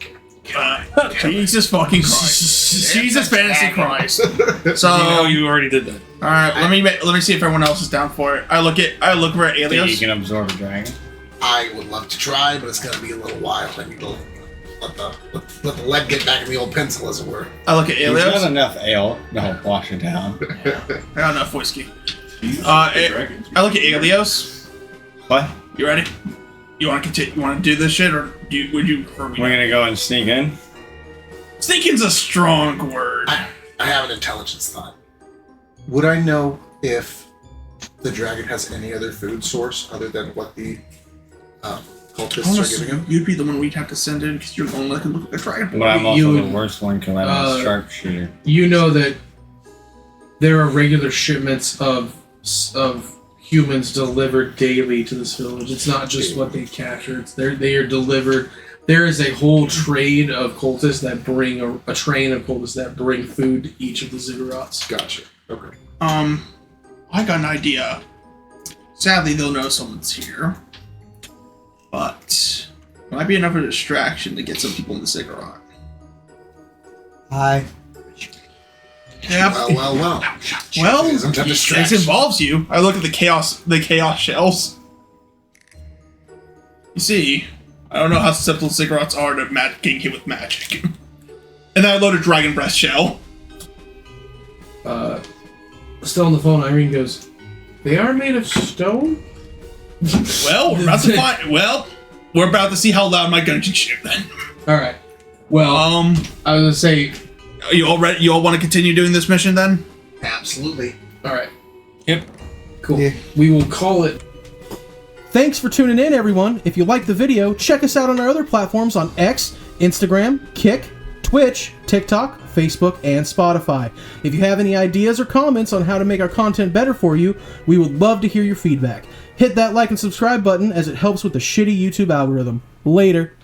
Jesus fucking Christ. Jesus fantasy Christ. So You already did that. alright, let me see if everyone else is down for it. I look at Think you Alios. can absorb a dragon? I would love to try, but it's gonna be a little while. I need to let the lead get back in the old pencil, as it were. I look at There's not Alios. enough ale to wash it down. I got enough whiskey. I look at Alios. What? You ready? You want to continue? You want to do this shit, or would you? We're gonna go and sneak in? Sneaking's a strong word. I have an intelligence thought. Would I know if the dragon has any other food source other than what the cultists are Honestly, giving him? you'd be the one we'd have to send in because you're the one that can look at the dragon. But I'm You also would- the worst one because I'm a sharpshooter. You know that there are regular shipments of humans delivered daily to this village. It's not just what they capture. They are delivered. There is a whole trade of cultists that bring a train of cultists that bring food to each of the ziggurats. Gotcha. Okay. I got an idea. Sadly, they'll know someone's here, but it might be enough of a distraction to get some people in the ziggurat. Hi. Yeah. Well. Well, Isn't a this distraction. involves you. I look at the chaos shells. You see, I don't know how susceptible ziggurats are to getting hit with magic. And then I load a dragon breath shell. Still on the phone, Irene goes, "They are made of stone?" Well, we're about to find. Well, we're about to see how loud my gun can shoot. Then. All right. Well, I was gonna say, You all ready? You all want to continue doing this mission then? Absolutely. all right. Yep. Cool. Yeah. We will call it. Thanks for tuning in, everyone. If you liked the video, check us out on our other platforms on X, Instagram, Kick, Twitch, TikTok, Facebook, and Spotify. If you have any ideas or comments on how to make our content better for you, we would love to hear your feedback. Hit that like and subscribe button as it helps with the shitty YouTube algorithm. Later.